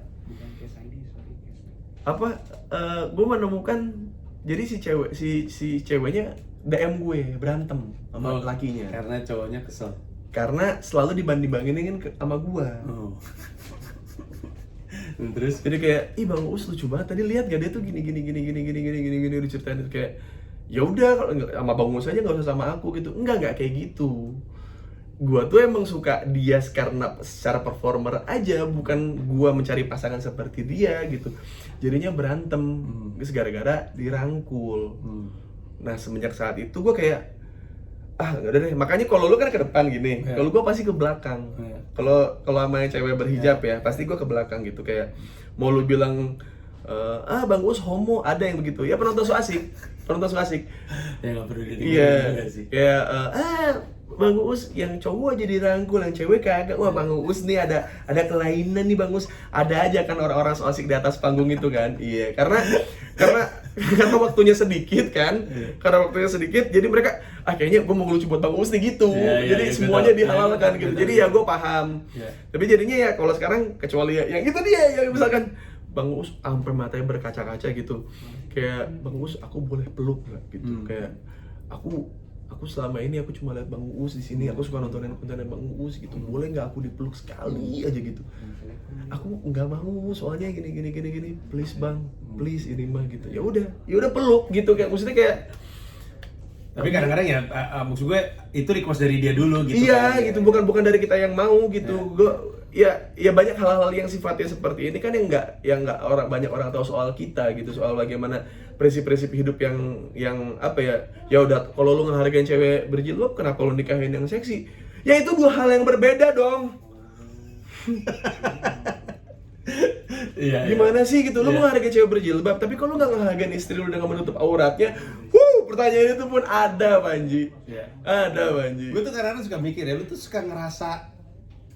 gue menemukan jadi si ceweknya DM gue berantem sama lakinya Karena cowoknya kesel. karena selalu dibanding-bandingin sama gue. Terus Jadi kayak, ih Bang Uus lucu banget tadi, lihat gak dia tuh gini diceritain kayak, ya udah kalau sama Bang Uus aja nggak usah sama aku gitu. Enggak kayak gitu. Gua tuh emang suka dia karena secara performer aja, bukan gua mencari pasangan seperti dia gitu. Jadinya berantem gara-gara dirangkul. Nah semenjak saat itu gua kayak nggak ada deh. Makanya kalau lu kan ke depan gini, kalau gua pasti ke belakang. Kalau sama yang cewek berhijab ya, pasti gua ke belakang gitu. Kayak mau lu bilang Bang Uus homo, ada yang begitu. Ya penonton so asik. Ya nggak perlu Iya sih. Kayak Bang Uus yang cowok aja dirangkul, yang cewek kagak. Wah Bang Uus nih ada kelainan nih Bang Uus. Ada aja kan orang-orang so asik di atas panggung itu kan. Iya, karena waktunya sedikit kan. Karena waktunya sedikit, jadi mereka kayaknya gue mau ngelucu buat Bang Uus nih gitu. Jadi semuanya dihalalkan gitu. Jadi ya gue paham. Tapi jadinya ya kalau sekarang kecuali yang itu dia yang misalkan Bang Uus sampai matanya berkaca-kaca gitu. Kayak Bang Uus aku boleh peluk nggak gitu. Kayak aku selama ini aku cuma lihat Bang Uus di sini, aku suka nontonin konten Bang Uus gitu. Boleh nggak aku dipeluk sekali aja gitu? Aku nggak mau, soalnya gini. Please Bang, please ini mah gitu. Ya udah peluk gitu, kayak maksudnya kayak. Tapi kadang-kadang ya maksud gue itu request dari dia dulu gitu. Iya kan, gitu, bukan dari kita yang mau gitu. Gue ya banyak hal-hal yang sifatnya seperti ini kan yang nggak banyak orang tahu soal kita gitu, soal bagaimana prinsip-prinsip hidup yang apa ya udah kalau lu ngehargain cewek berjilbab kenapa lu nikahin yang seksi? Ya itu dua hal yang berbeda dong. Gimana sih gitu, lu menghargai cewek berjilbab tapi kalau lu nggak ngehargain istri lu dengan menutup auratnya, pertanyaan itu pun ada Panji. Ada Panji. Gue tuh kadang-kadang suka mikir ya, lu tuh suka ngerasa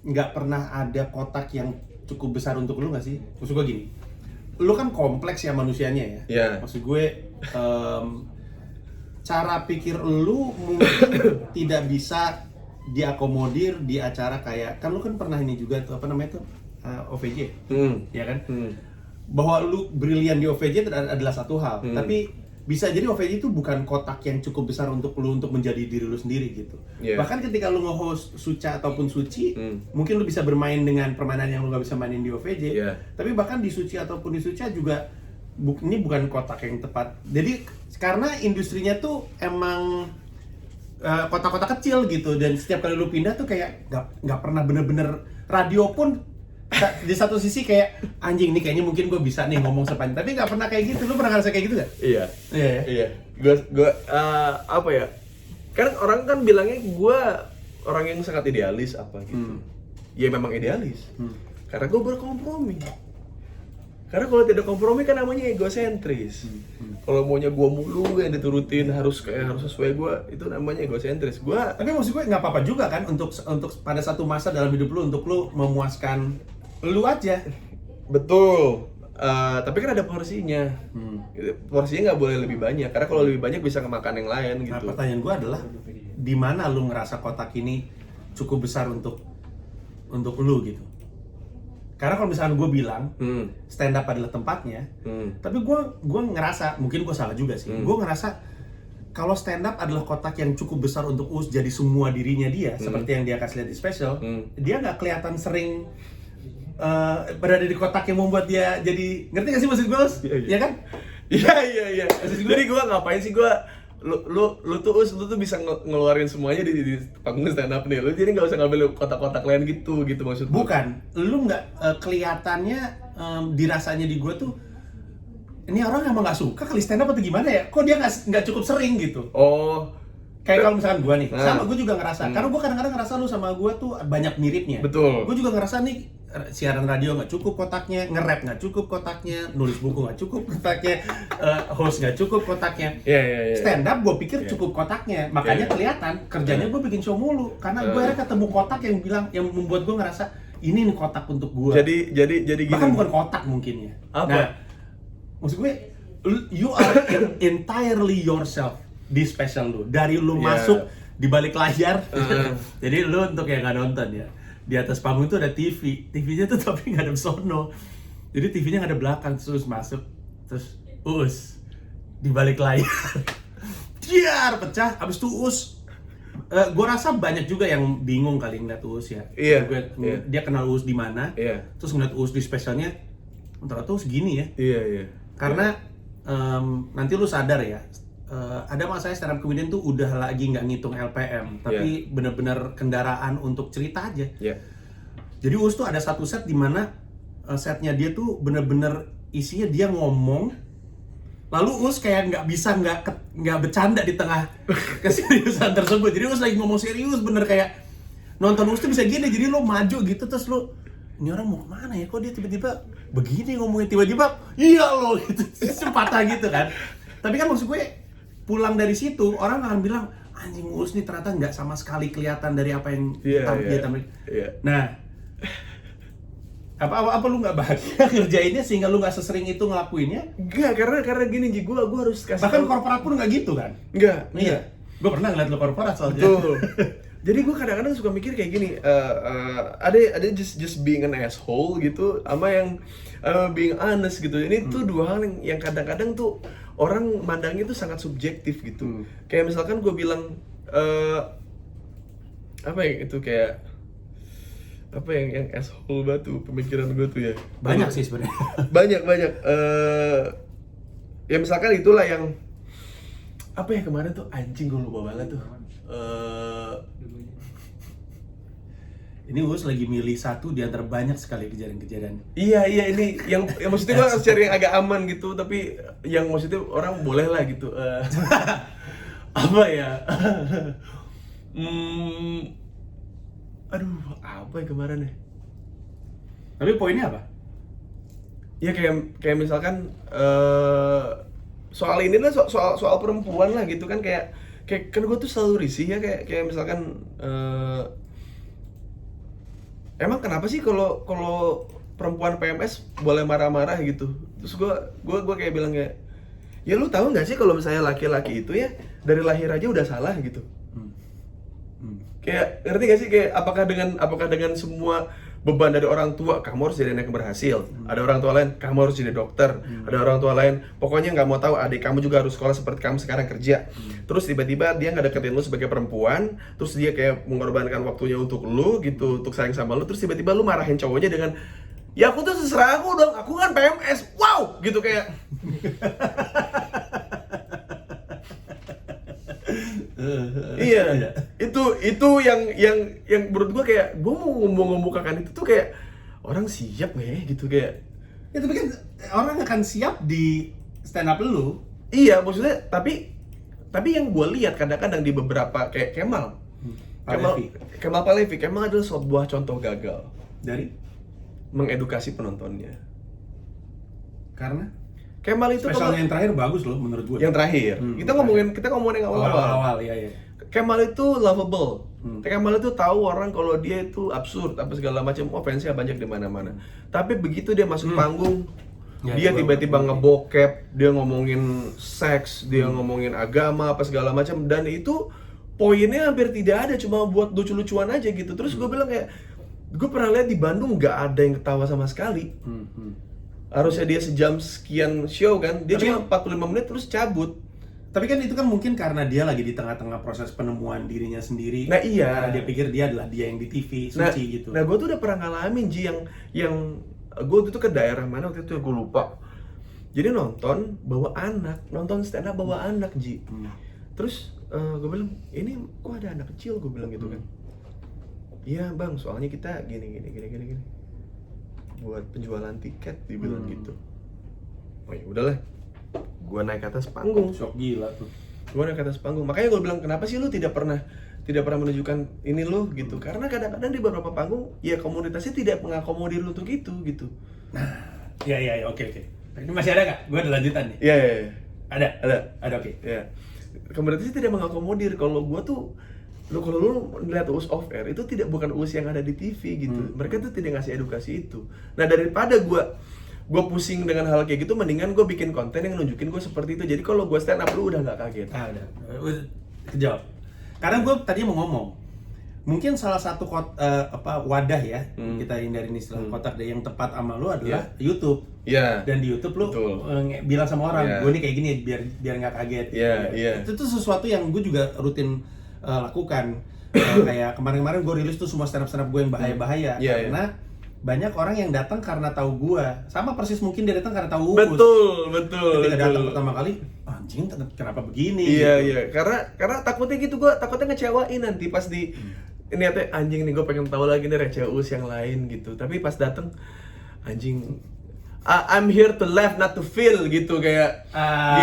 nggak pernah ada kotak yang cukup besar untuk lu nggak sih? Maksud gue gini, lu kan kompleks ya manusianya ya. Maksud gue cara pikir lu mungkin tidak bisa diakomodir di acara kayak, kan lu kan pernah ini juga tuh apa namanya tuh OVJ, ya kan? Bahwa lu brilian di OVJ adalah satu hal, tapi bisa jadi OVJ itu bukan kotak yang cukup besar untuk lu untuk menjadi diri lu sendiri gitu. Bahkan ketika lu nge-host Suca ataupun Suci, mungkin lu bisa bermain dengan permainan yang lu gak bisa mainin di OVJ. Tapi bahkan di Suci ataupun di Suca juga ini bukan kotak yang tepat. Jadi karena industrinya tuh emang kotak-kotak kecil gitu, dan setiap kali lu pindah tuh kayak nggak pernah bener-bener radio pun. Di satu sisi kayak anjing nih kayaknya mungkin gue bisa nih ngomong sepanjang, tapi nggak pernah kayak gitu. Lu pernah ngerasa kayak gitu nggak? Iya. Gue apa ya? Kan orang kan bilangnya gue orang yang sangat idealis apa gitu. Ya memang idealis. Karena gue berkompromi. Karena kalau tidak kompromi kan namanya egosentris. Kalau maunya gue mulu yang diturutin harus sesuai gue, itu namanya egosentris. Tapi maksud gue nggak apa-apa juga kan untuk pada satu masa dalam hidup lu untuk lu memuaskan lu aja. Betul. Tapi kan ada porsinya. Porsinya nggak boleh lebih banyak. Karena kalau lebih banyak bisa kemakan yang lain gitu. Nah, pertanyaan gue adalah di mana lu ngerasa kotak ini cukup besar untuk lu gitu? Karena kalau misalnya gue bilang stand up adalah tempatnya, tapi gue ngerasa, mungkin gue salah juga sih. Gue ngerasa kalau stand up adalah kotak yang cukup besar untuk Uus jadi semua dirinya dia, seperti yang dia kasih lihat di special, dia nggak kelihatan sering berada di kotak yang membuat dia jadi, ngerti gak sih maksud gue? Iya kan? Iya. Jadi gue ngapain sih lu tuh bisa ngeluarin semuanya di panggung stand up nih. Lu jadi nggak usah ngambil kotak-kotak lain gitu maksud lu. Bukan, lu nggak kelihatannya dirasanya di gue tuh ini orang emang nggak suka kali stand up atau gimana ya? Kok dia nggak cukup sering gitu? Kayak kalau misalkan gue nih, sama gue juga ngerasa. Karena gue kadang-kadang ngerasa lu sama gue tuh banyak miripnya. Betul. Gue juga ngerasa nih siaran radio nggak cukup kotaknya, nge-rap nggak cukup kotaknya, nulis buku nggak cukup kotaknya, host nggak cukup kotaknya. Iya. Stand up gue pikir cukup kotaknya, makanya kelihatan kerjanya gue bikin show mulu. Karena gue akhirnya ketemu kotak yang membuat gue ngerasa ini nih kotak untuk gue. Jadi gini. Bahkan bukan kotak mungkin ya. Apa? Nah, maksud gue, you are entirely yourself di special lu. Dari lu masuk di balik layar. Jadi lu untuk yang nggak nonton ya, di atas panggung itu ada TV. TV-nya tuh tapi nggak ada sono. Jadi TV-nya nggak ada belakang, terus masuk, terus di balik layar. Diar pecah, abis itu Uus. Gue rasa banyak juga yang bingung kali ngeliat Uus ya. Iya, iya. Dia kenal Uus di mana, Iya. terus ngeliat Uus di spesialnya, ternyata Uus gini ya. Iya. Karena nanti lu sadar ya, ada masanya stand up comedian tuh udah lagi nggak ngitung LPM, tapi bener-bener kendaraan untuk cerita aja. Iya. Jadi Uus tuh ada satu set di mana setnya dia tuh bener-bener isinya dia ngomong, lalu Uus kayak nggak bercanda di tengah keseriusan tersebut. Jadi Uus lagi ngomong serius, bener kayak nonton Uus tuh bisa gini. Jadi lo maju gitu terus lo, ini orang mau kemana ya? Kok dia tiba-tiba begini ngomongnya, tiba-tiba iya lo gitu, patah gitu kan. Tapi kan maksud gue pulang dari situ orang akan bilang anjing Uus nih ternyata nggak sama sekali kelihatan dari apa yang dia tampilkan. Nah, apa lu nggak bahagia ngerjainnya sehingga lu nggak sesering itu ngelakuinnya? Enggak, karena gini Ji, gua harus kasih Bahkan korporat pun nggak gitu kan? Enggak. Iya. Gue pernah ngeliat lu korporat soalnya. Betul. Jadi gue kadang-kadang suka mikir kayak gini, ada just being an asshole gitu, sama yang being honest gitu. Ini tuh dua hal yang kadang-kadang tuh orang mandangnya tuh sangat subjektif gitu. Kayak misalkan gue bilang apa ya itu kayak apa yang asshole banget tuh pemikiran gue tuh ya. Banyak sih sebenarnya. banyak ya misalkan itulah yang apa ya kemarin tuh anjing gue lupa banget tuh. Ini Uus lagi milih satu di antara banyak sekali kejadian-kejadian. Iya ini yang maksudnya gue harus cari yang agak aman gitu, tapi yang maksudnya orang boleh lah gitu. Apa ya? Aduh, apa ya kemarin ya? Tapi poinnya apa? Ya kayak misalkan soal ini lah soal perempuan lah gitu kan, kayak kan gue tuh selalu risih ya kayak misalkan emang kenapa sih kalau perempuan PMS boleh marah-marah gitu? Terus gue kayak bilang ya lu tahu nggak sih kalau misalnya laki-laki itu ya dari lahir aja udah salah gitu. Kayak ngerti gak sih kayak apakah dengan semua beban dari orang tua kamu harus jadi anak yang berhasil, ada orang tua lain kamu harus jadi dokter, ada orang tua lain pokoknya nggak mau tahu adik kamu juga harus sekolah seperti kamu sekarang kerja. Terus tiba-tiba dia nggak deketin lu sebagai perempuan, terus dia kayak mengorbankan waktunya untuk lu gitu, untuk sayang sama lu, terus tiba-tiba lu marahin cowoknya dengan ya aku tuh terserah aku dong, aku kan PMS, wow gitu kayak iya, itu yang menurut gua kayak gua mau ngomong-ngomongkan itu tuh kayak orang siap nggak ya gitu kayak. Ya tapi kan orang akan siap di stand up lu. Iya maksudnya tapi yang gua lihat kadang-kadang di beberapa kayak Kemal Palevi adalah sebuah contoh gagal dari mengedukasi penontonnya. Karena Kemal itu spesialnya yang terakhir bagus loh menurut gue. Yang terakhir. Kita ngomongin yang awal-awal. Iya. Kemal itu lovable. Kemal itu tahu orang kalau dia itu absurd apa segala macam, fansnya banyak di mana-mana. Tapi begitu dia masuk panggung, dia tiba-tiba ngebokep, dia ngomongin seks, dia ngomongin agama apa segala macam, dan itu poinnya hampir tidak ada, cuma buat lucu-lucuan aja gitu. Terus gue bilang kayak gue pernah lihat di Bandung nggak ada yang ketawa sama sekali. Harusnya dia sejam sekian show kan, dia cuma 45 menit terus cabut. Tapi kan itu kan mungkin karena dia lagi di tengah-tengah proses penemuan dirinya sendiri. Nah iya. Karena dia pikir dia adalah dia yang di TV, suci gitu. Nah gue tuh udah pernah ngalamin Ji yang gue tuh ke daerah mana waktu itu gue lupa. Jadi nonton stand up bawa anak Ji. Terus gue bilang ini kok ada anak kecil, gue bilang gitu kan. Iya bang, soalnya kita gini. Buat penjualan tiket dibilang gitu. Oh ya udahlah, gue naik ke atas panggung. Shock gila tuh. Gue naik ke atas panggung, makanya gue bilang kenapa sih lu tidak pernah menunjukkan ini lu gitu. Karena kadang-kadang di beberapa panggung ya komunitasnya tidak mengakomodir lu untuk itu gitu. Nah, iya, oke. Ini masih ada nggak? Gue ada lanjutan nih. Iya. Ada oke. Iya. Komunitasnya tidak mengakomodir. Kalau gue tuh kalau lu lihat Uus off air itu bukan Uus yang ada di TV gitu. Mereka tuh tidak ngasih edukasi itu. Nah daripada gue pusing dengan hal kayak gitu, mendingan gue bikin konten yang nunjukin gue seperti itu. Jadi kalau gue stand up lu udah nggak kaget. Udah kejawab. Karena gue tadi mau ngomong mungkin salah satu wadah ya, kita hindarin istilah kotak deh, yang tepat sama lu adalah YouTube. Dan di YouTube lu bilang sama orang, gue nih kayak gini biar nggak kaget. Itu tuh sesuatu yang gue juga rutin lakukan. Kayak kemarin-kemarin gue rilis tuh semua stand up gue yang bahaya-bahaya karena banyak orang yang datang karena tahu gua, sama persis mungkin dia datang karena tahu Uus. Betul. Ketika datang pertama kali, anjing kenapa begini? Iya. Karena takutnya gitu, gua takutnya ngecewain nanti pas di niatnya anjing nih gua pengen tahu lagi nih receh Uus yang lain gitu. Tapi pas datang anjing I'm here to laugh not to feel gitu kayak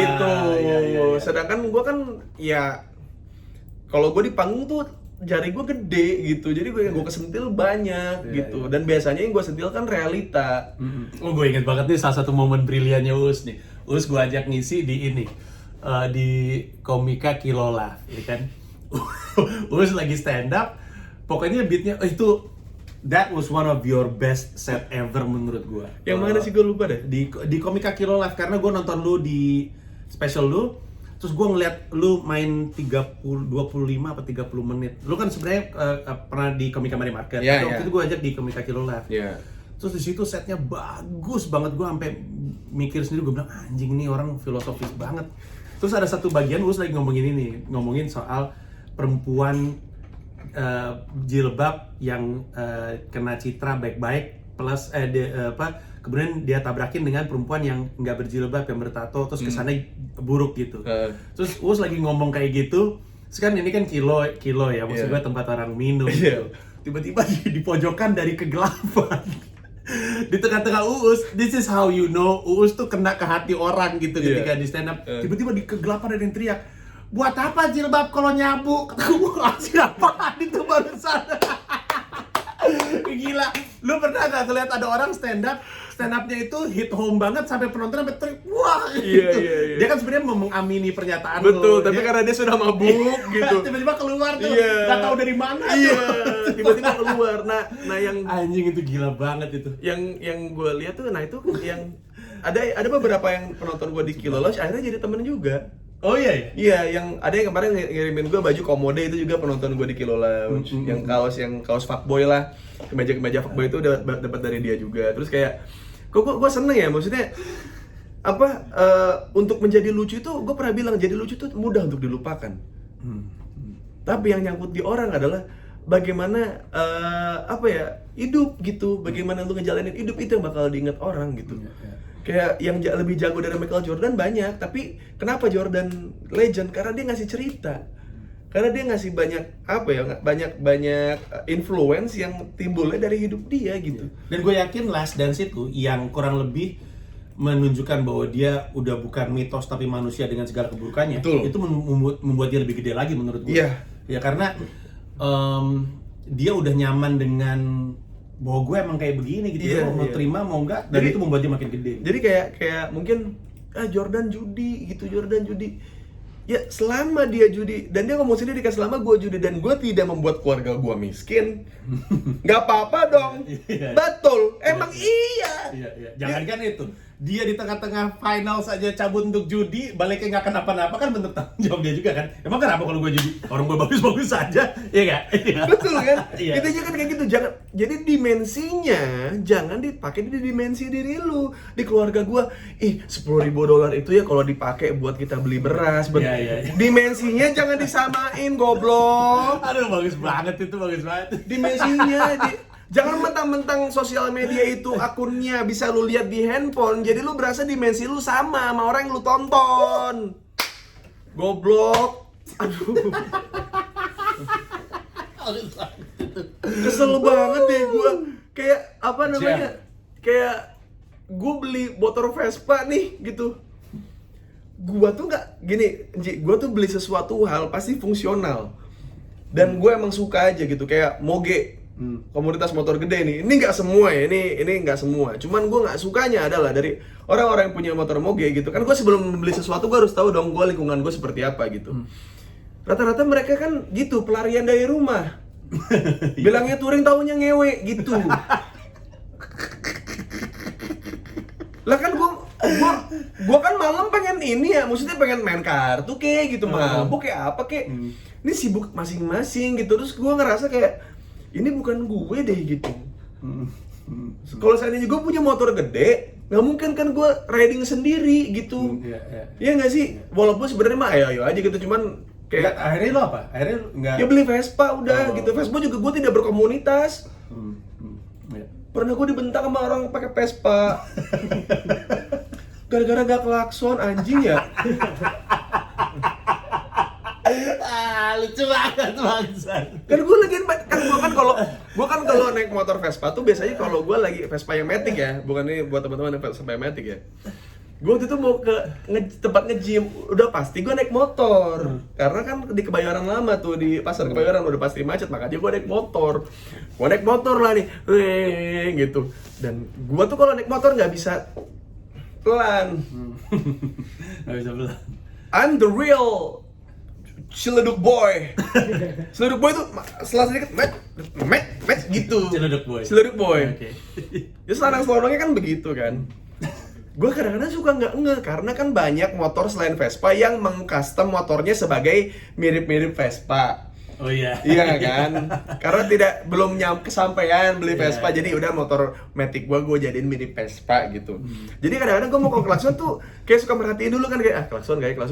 gitu. Iya. Sedangkan gua kan ya kalau gua di panggung tuh jari gue gede gitu, jadi gue kesentil banyak gitu. Dan biasanya yang gue sentil kan realita. Oh, gue inget banget nih salah satu momen briliannya Uus nih. Uus gue ajak ngisi di ini, di Komika Kilola, ya kan? Uus lagi stand up, pokoknya beatnya itu that was one of your best set ever menurut gue. Yang mana sih gue lupa deh? Di Komika Kilola, karena gue nonton lu di special lu. Terus gue ngeliat lu main 25 apa 30 menit. Lu kan sebenarnya pernah di Komika Mari Market. Waktu itu gue ajak di Komika Kilola. Terus di situ setnya bagus banget, gue sampai mikir sendiri, gue bilang anjing nih orang filosofis banget. Terus ada satu bagian gue lagi ngomongin soal perempuan jilbab yang kena citra baik-baik plus kemudian dia tabrakin dengan perempuan yang nggak berjilbab, yang bertato, terus kesannya buruk gitu. Terus Uus lagi ngomong kayak gitu, terus kan ini kan kilo ya, maksud gue tempat orang minum gitu. Tiba-tiba di pojokan dari kegelapan, di tengah-tengah Uus, this is how you know Uus tuh kena ke hati orang gitu ketika di stand up. Tiba-tiba di kegelapan ada yang teriak, buat apa jilbab kalau nyabu? Kata gue, siapa itu barusan? Gila, lu pernah gak ngeliat ada orang stand up-nya itu hit home banget sampai penonton sampai teriak, wah gitu. Dia kan sebenarnya mengamini pernyataan lu. Betul, tapi karena dia sudah mabuk gitu. Tiba-tiba keluar tuh, gak tahu dari mana tuh. Tiba-tiba keluar. Nah yang anjing itu gila banget itu. Yang gue lihat tuh, nah itu yang ada beberapa yang penonton gue di Kilo Lounge akhirnya jadi temen juga. Oh iya? Iya, yang ada yang kemarin ngirimin gue baju komode itu juga penonton gue di Kilo Lounge. Yang kaos fuckboy lah, kemeja fuckboy itu udah dapat dari dia juga. Terus kayak, gue seneng ya, maksudnya untuk menjadi lucu itu, gue pernah bilang jadi lucu itu mudah untuk dilupakan. Tapi yang nyangkut di orang adalah bagaimana hidup gitu, bagaimana lu ngejalanin hidup itu yang bakal diingat orang gitu. Kayak yang lebih jago dari Michael Jordan banyak, tapi kenapa Jordan legend? Karena dia ngasih cerita, karena dia ngasih banyak influence yang timbulnya dari hidup dia gitu. Dan gue yakin Last Dance itu yang kurang lebih menunjukkan bahwa dia udah bukan mitos tapi manusia dengan segala keburukannya. Betul. Itu membuat dia lebih gede lagi menurut gue. Ya karena dia udah nyaman dengan bahwa gue emang kayak begini gitu, mau terima mau enggak, dan itu membuat dia makin gede. Jadi kayak mungkin Jordan judi. Ya selama dia judi, dan dia ngomong sendiri kan selama gue judi dan gue tidak membuat keluarga gue miskin, nggak apa-apa dong. Betul, emang iya. Jangankan itu, dia di tengah-tengah final saja cabut untuk judi, baliknya nggak kenapa-napa, kan bentuk tanggung jawab dia juga kan. Emang kenapa kalau gue judi? Orang gue bagus-bagus saja, iya nggak? Betul kan? Kita jangan kayak gitu, jangan. Jadi dimensinya jangan dipakai di dimensi diri lu. Di keluarga gue, $10.000 itu ya kalau dipakai buat kita beli beras. Dimensinya jangan disamain, goblok. Aduh, bagus banget itu, bagus banget. Dimensinya jangan mentang-mentang sosial media itu akunnya bisa lu lihat di handphone, jadi lu berasa dimensi lu sama orang yang lu tonton. Goblok. Aduh. Kesel banget deh gue. Kayak kayak gue beli motor Vespa nih gitu. Gue tuh nggak gini, gue tuh beli sesuatu hal pasti fungsional. Dan gue emang suka aja gitu, kayak Moge. Komunitas motor gede nih, ini nggak semua ya, ini nggak semua. Cuman gue nggak sukanya adalah dari orang-orang yang punya motor moge gitu kan. Gue sebelum membeli sesuatu gue harus tahu dong gue lingkungan gue seperti apa gitu. Rata-rata mereka kan gitu, pelarian dari rumah. Bilangnya touring, taunya ngewe gitu. Lah kan gue gua kan malam pengen ini ya, maksudnya pengen main kartu kayak gitu, mabuk kayak apa kayak. Ini sibuk masing-masing gitu, terus gua ngerasa kayak ini bukan gue deh gitu. Kalau seandainya gue punya motor gede, nggak mungkin kan gue riding sendiri gitu. Iya nggak sih? Walaupun sebenarnya mah ayo aja gitu, cuman kayak akhirnya lo apa? Akhirnya nggak? Ya beli Vespa udah gitu. Vespa juga gue tidak berkomunitas. Pernah gue dibentak sama orang pakai Vespa. Gara-gara gak klakson anjing ya. Lucu banget bangsat. Kan gue lagi gue kan kalau naik motor Vespa tuh biasanya kalau gue lagi Vespa yang Matic ya, bukan ini buat teman-teman yang Vespa yang Matic ya. Gue waktu itu mau ke tempat nge-gym, udah pasti gue naik motor. Karena kan di Kebayoran Lama tuh, di pasar Kebayoran udah pasti macet, makanya gue naik motor. Gue naik motor lah nih, gitu. Dan gue tuh kalau naik motor nggak bisa pelan. Nggak bisa pelan. I'm the real Ciledug boy. Ciledug boy tuh setelah sedikit match gitu. Ciledug boy. Oke. Ya selarang-selarangnya kan begitu kan. Gue kadang-kadang suka nggak karena kan banyak motor selain Vespa yang mengcustom motornya sebagai mirip-mirip Vespa. Oh iya. Iya kan? Karena belum kesampaian beli Vespa, jadi udah motor Matic gue jadiin mirip Vespa gitu. Jadi kadang-kadang gue mau ke klakson tuh kayak suka merhatiin dulu kan kayak klakson kayak gitu.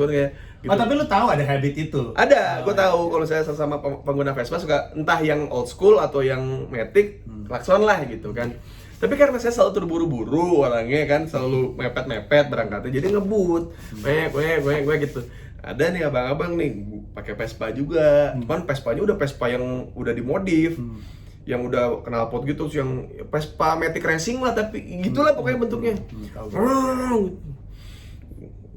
Oh tapi lu tahu ada habit itu? Ada, gue tahu kalau saya sama pengguna Vespa suka entah yang old school atau yang Matic, klakson lah gitu kan. Tapi karena saya selalu terburu-buru orangnya kan, selalu mepet-mepet berangkatnya, jadi ngebut, gue gitu. Ada nih abang-abang nih pakai Vespa juga, cuman Vespanya udah Vespa yang udah dimodif, yang udah knalpot gitu, yang Vespa Matic Racing lah, tapi gitulah pokoknya bentuknya.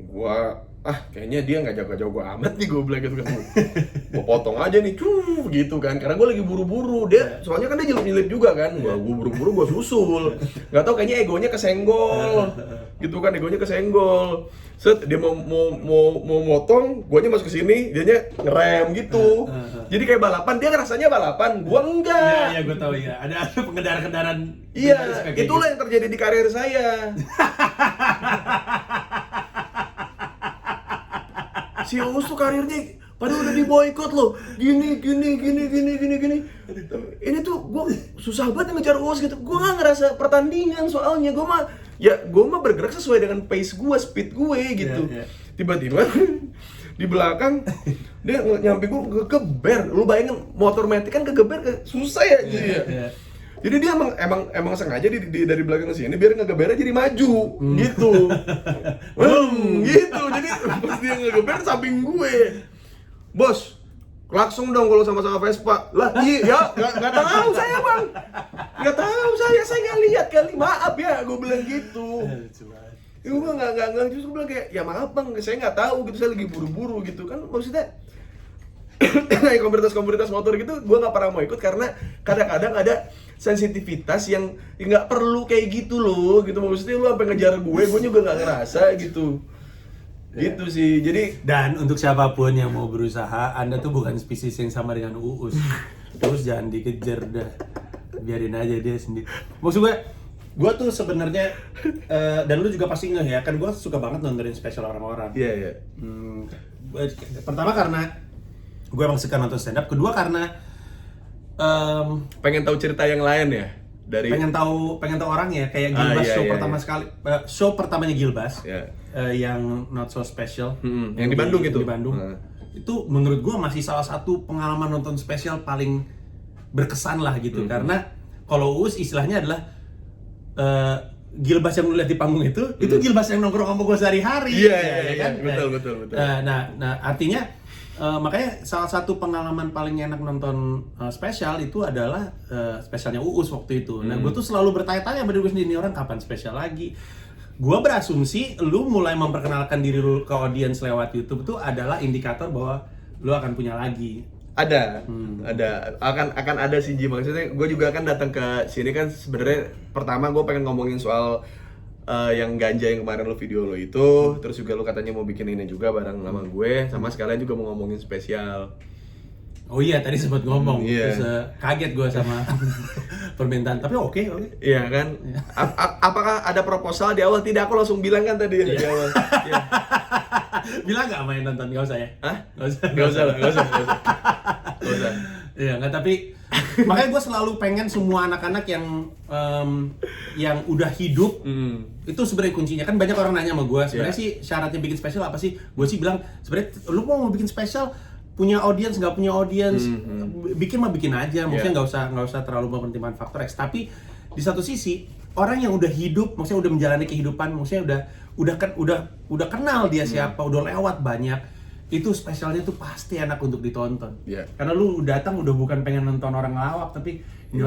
Gua kayaknya dia nggak jago-jago amat nih, gue bilang gitu kan. Gue potong aja nih, gitu kan, karena gue lagi buru-buru. Dia soalnya kan dia nyelip-nyelip juga kan, gue buru-buru gue susul. Nggak tahu kayaknya egonya kesenggol, gitu kan, egonya kesenggol. Set dia mau motong, guanya masuk ke sini, dianya ngerem gitu. Jadi kayak balapan, dia ngerasanya balapan, gua enggak. Iya, gue tahu ya. Ada pengendara-kendaraan. Iya, itulah yang terjadi di karir saya. Si Uus tuh karirnya padahal udah diboikot loh. Gini. Ini tuh gua susah banget ngejar Uus gitu. Gua nggak ngerasa pertandingan soalnya. Gua mah bergerak sesuai dengan pace gue, speed gue gitu. Tiba-tiba di belakang dia nyampe gue kegeber. Lu bayangin motor Matic kan kegeber susah ya. Jadi dia emang sengaja dari belakang ke sini biar ngegebernya jadi maju gitu. Gitu. Jadi pas dia ngegeber samping gue. Bos, klakson dong kalau sama-sama Vespa. Lah iya, enggak tahu saya, Bang. Enggak tahu saya nggak lihat kali. Maaf ya, gue bilang gitu. Gue nggak justru bilang kayak ya maaf Bang, saya nggak tahu gitu, saya lagi buru-buru gitu kan, maksudnya. Kayak komunitas motor gitu, gue nggak pernah mau ikut karena kadang-kadang ada sensitivitas yang nggak perlu kayak gitu loh, gitu. Maksudnya lu sampai ngejar gue juga nggak ngerasa gitu. Gitu sih, jadi dan untuk siapapun yang mau berusaha, Anda tuh bukan spesies yang sama dengan Uus. Terus jangan dikejar dah, biarin aja dia sendiri. Maksud gue tuh sebenarnya dan lu juga pasti ngeh ya, kan gue suka banget nontonin spesial orang-orang. Iya. Pertama karena gue emang suka nonton stand up, kedua karena pengen tahu cerita yang lain ya. Pengen tahu orangnya, kayak Gilbas show pertamanya Gilbas yang Not So Special yang di Bandung itu. Di Bandung. Itu menurut gue masih salah satu pengalaman nonton spesial paling berkesan lah gitu. Karena kalau Uus istilahnya adalah Gilbas yang lu lihat di panggung itu Gilbas yang nongkrong sama gue sehari-hari. Iya kan? Betul. Nah artinya makanya salah satu pengalaman paling enak nonton spesial itu adalah spesialnya Uus waktu itu. Nah, gue tuh selalu bertanya-tanya pada gue sendiri, ini orang kapan spesial lagi? Gue berasumsi lu mulai memperkenalkan diri lu ke audiens lewat YouTube itu adalah indikator bahwa lu akan punya lagi. Ada, akan ada sih Ji. Maksudnya gue juga kan datang ke sini kan sebenarnya pertama gue pengen ngomongin soal yang ganja yang kemarin lo video lo itu, terus juga lo katanya mau bikin ini juga bareng sama gue, sama sekalian juga mau ngomongin spesial. Oh iya, tadi sempat ngomong, Iya. terus kaget gue sama permintaan. Tapi oke. Iya kan? Apakah ada proposal di awal? Tidak, aku langsung bilang kan tadi di awal. Iya. Bilang nggak main nonton? Nggak usah ya? Hah? Nggak usah. Nggak usah. Nggak usah. Iya, nggak, tapi makanya gue selalu pengen semua anak-anak yang udah hidup itu sebenarnya kuncinya. Kan banyak orang nanya sama gue, sebenarnya sih syaratnya bikin spesial apa sih? Gue sih bilang sebenarnya lu mau bikin spesial, punya audiens nggak punya audiens, bikin mah bikin aja, maksudnya nggak usah terlalu mempertimbangkan faktor X. Tapi di satu sisi orang yang udah hidup, maksudnya udah menjalani kehidupan, maksudnya udah kenal dia siapa, udah lewat banyak, itu spesialnya tuh pasti enak untuk ditonton. Karena lu datang udah bukan pengen nonton orang ngelawak, tapi ini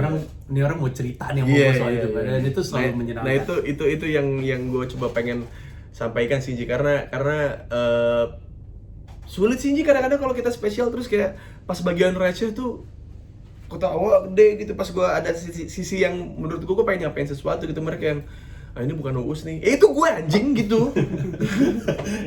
orang mau cerita nih mau soal itu, dan itu selalu menyenangkan. Nah itu yang gue coba pengen sampaikan sih Ji, karena sulit sih Ji kadang-kadang kalau kita spesial terus kayak pas bagian receh tuh ketawa gede gitu, pas gue ada sisi yang menurut gue pengen nyampein sesuatu gitu, mereka yang ini bukan Uus nih, itu gue anjing gitu.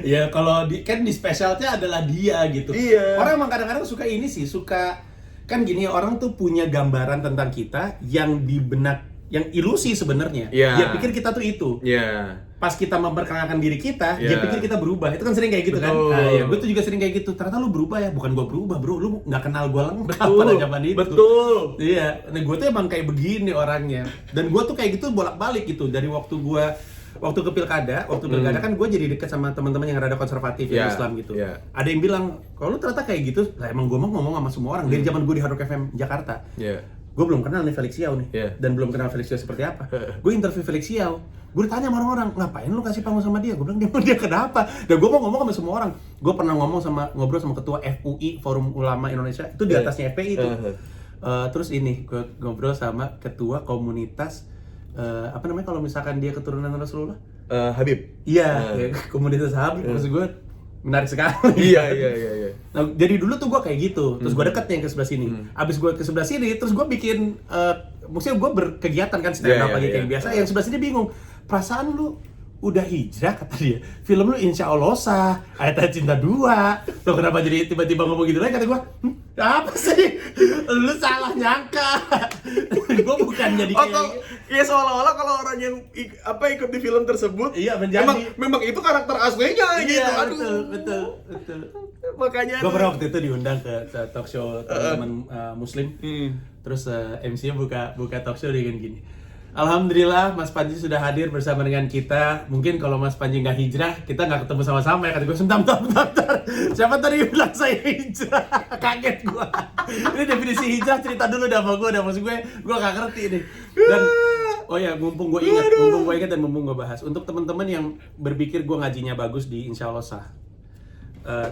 Ya kalau kan di spesialnya adalah dia gitu. Iya. Orang emang kadang-kadang suka ini sih, suka kan gini, orang tuh punya gambaran tentang kita yang di benak, yang ilusi sebenarnya. Dia pikir kita tuh itu. Pas kita memperkenalkan diri kita, dia pikir kita berubah. Itu kan sering kayak gitu. Betul. Kan. Nah, ya, gue tuh juga sering kayak gitu. Ternyata lu berubah ya, bukan gue berubah bro. Lu nggak kenal gue lengkap pada zaman itu. Betul. Iya. Nah, gue tuh emang kayak begini orangnya. Dan gue tuh kayak gitu bolak-balik gitu. Dari waktu ke pilkada, kan gue jadi deket sama teman-teman yang rada konservatif yang Islam gitu. Ada yang bilang, kalau lu ternyata kayak gitu, lah emang gue mau ngomong sama semua orang. Dari zaman gue di Hard Rock FM Jakarta. Gue belum kenal nih Felix Yao nih, dan belum kenal Felix Yao seperti apa. Gue interview Felix Yao, gue ditanya sama orang-orang, ngapain lu kasih panggung sama dia? Gue bilang, dia kenapa? Dan gue mau ngomong sama semua orang. Gue pernah ngobrol sama ketua FUI, Forum Ulama Indonesia, itu di atasnya FPI itu. Terus ini, gue ngobrol sama ketua komunitas, apa namanya kalau misalkan dia keturunan Rasulullah? Habib. Iya, komunitas Habib, maksud gue menarik sekali. Iya. Nah, jadi dulu tuh gue kayak gitu, terus gue deket nih yang ke sebelah sini. Abis gue ke sebelah sini, terus gue bikin, maksudnya gue berkegiatan kan stand up lagi kayak biasa. Yang sebelah sini bingung, perasaan lu udah hijrah kata dia. Film lu Insya Allah sah, Ayat Cinta 2. Lo kenapa jadi tiba-tiba ngomong gitu lagi? Kata gue, apa sih? Lu salah nyangka. Gue bukan jadi kayak seolah-olah kalau orang yang ikut di film tersebut, memang itu karakter aslinya gitu. Aduh. Betul. Makanya gue pernah waktu itu diundang ke talk show teman-teman Muslim. Terus MC-nya buka talk show dengan gini. Alhamdulillah Mas Panji sudah hadir bersama dengan kita. Mungkin kalau Mas Panji nggak hijrah, kita nggak ketemu sama-sama ya. Kata gue, bentar. Siapa tadi bilang saya hijrah? Kaget gue. Ini definisi hijrah, cerita dulu dah sama gue. Maksud gue nggak ngerti nih. Dan oh ya, mumpung gue ingat dan mumpung gue bahas. Untuk teman-teman yang berpikir gue ngajinya bagus di Insya Allah Sah,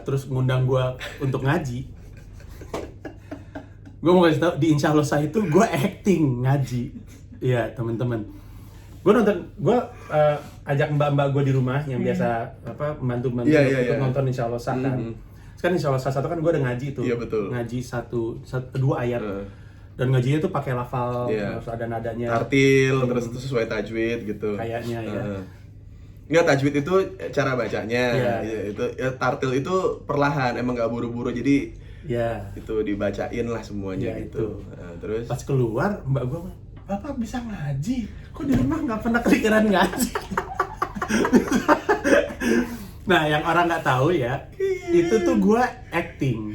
terus ngundang gue untuk ngaji, gue mau kasih tau, di Insya Allah Sah itu gue acting ngaji. Iya teman-teman, gue ajak mbak-mbak gue di rumah yang biasa membantu untuk nonton Insya Allah Sah kan. Sekarang Insya Allah Sah 1 kan gue udah ngaji tuh, ngaji dua ayat. Dan ngajinya tuh pakai lafal, harus ada nadanya, tartil, terus itu sesuai tajwid gitu. Kayaknya ya. Enggak, tajwid itu cara bacanya. Tartil itu perlahan, emang nggak buru-buru, jadi itu dibacain lah semuanya gitu. Terus pas keluar mbak gue, Bapak bisa ngaji, kok di rumah nggak pernah kepikiran ngaji? Nah, yang orang nggak tahu ya, itu tuh gue acting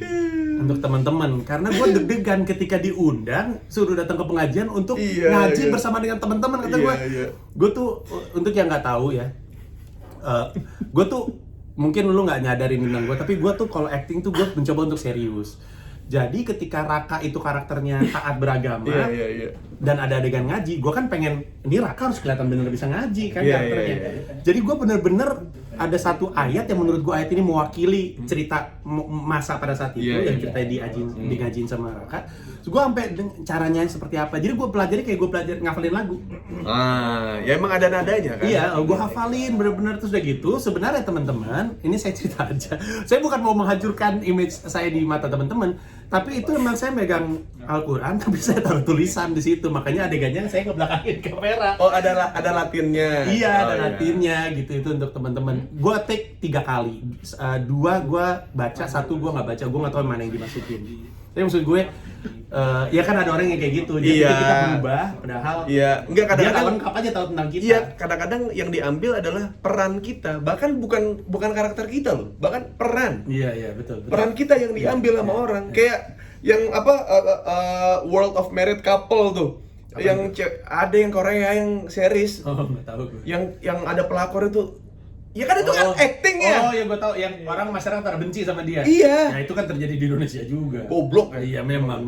untuk teman-teman, karena gue deg-degan ketika diundang suruh datang ke pengajian untuk ngaji bersama dengan teman-teman. Kata gue tuh, untuk yang nggak tahu ya, gue tuh mungkin lu nggak nyadarin tentang gue, tapi gue tuh kalau acting tuh gue mencoba untuk serius. Jadi ketika Raka itu karakternya taat beragama dan ada adegan ngaji, gue kan pengen, ini Raka harus kelihatan bener bisa ngaji kan karakternya. Jadi gue bener-bener ada satu ayat yang menurut gue ayat ini mewakili cerita masa pada saat itu yang ceritanya di ngajiin sama Raka. Gue sampai caranya seperti apa. Jadi gue pelajari kayak gue ngafalin lagu. Ya emang ada nadanya kan? Iya, gue hafalin bener-bener. Terus udah gitu, sebenarnya teman-teman, ini saya cerita aja. Saya bukan mau menghancurkan image saya di mata teman-teman, tapi itu memang saya megang Al-Quran, tapi saya taruh tulisan di situ. Makanya adegannya saya ngebelakangin kamera. Oh, ada latinnya. Iya, ada latinnya gitu. Itu untuk teman-teman. Gue take 3 kali. 2 gue baca, 1 gue nggak baca. Gue nggak tahu mana yang dimasukin. Tapi maksud gue, ya kan ada orang yang kayak gitu, jadi Iya. kita berubah, padahal Iya, enggak dia kadang-kadang nggak lengkap aja tahu tentang kita. Iya, kadang-kadang yang diambil adalah peran kita, bahkan bukan karakter kita loh, bahkan peran. Iya, betul. Peran kita yang diambil sama orang. Kayak yang apa World of Married Couple tuh. Apa Yang ada yang Korea yang series Oh, nggak tahu gue. yang ada pelakor itu. Ya kan itu kan acting ya. Oh, yang gue tahu, yang orang masyarakat pada benci sama dia. Iya. Ya itu kan terjadi di Indonesia juga. Goblok kan? Iya, memang.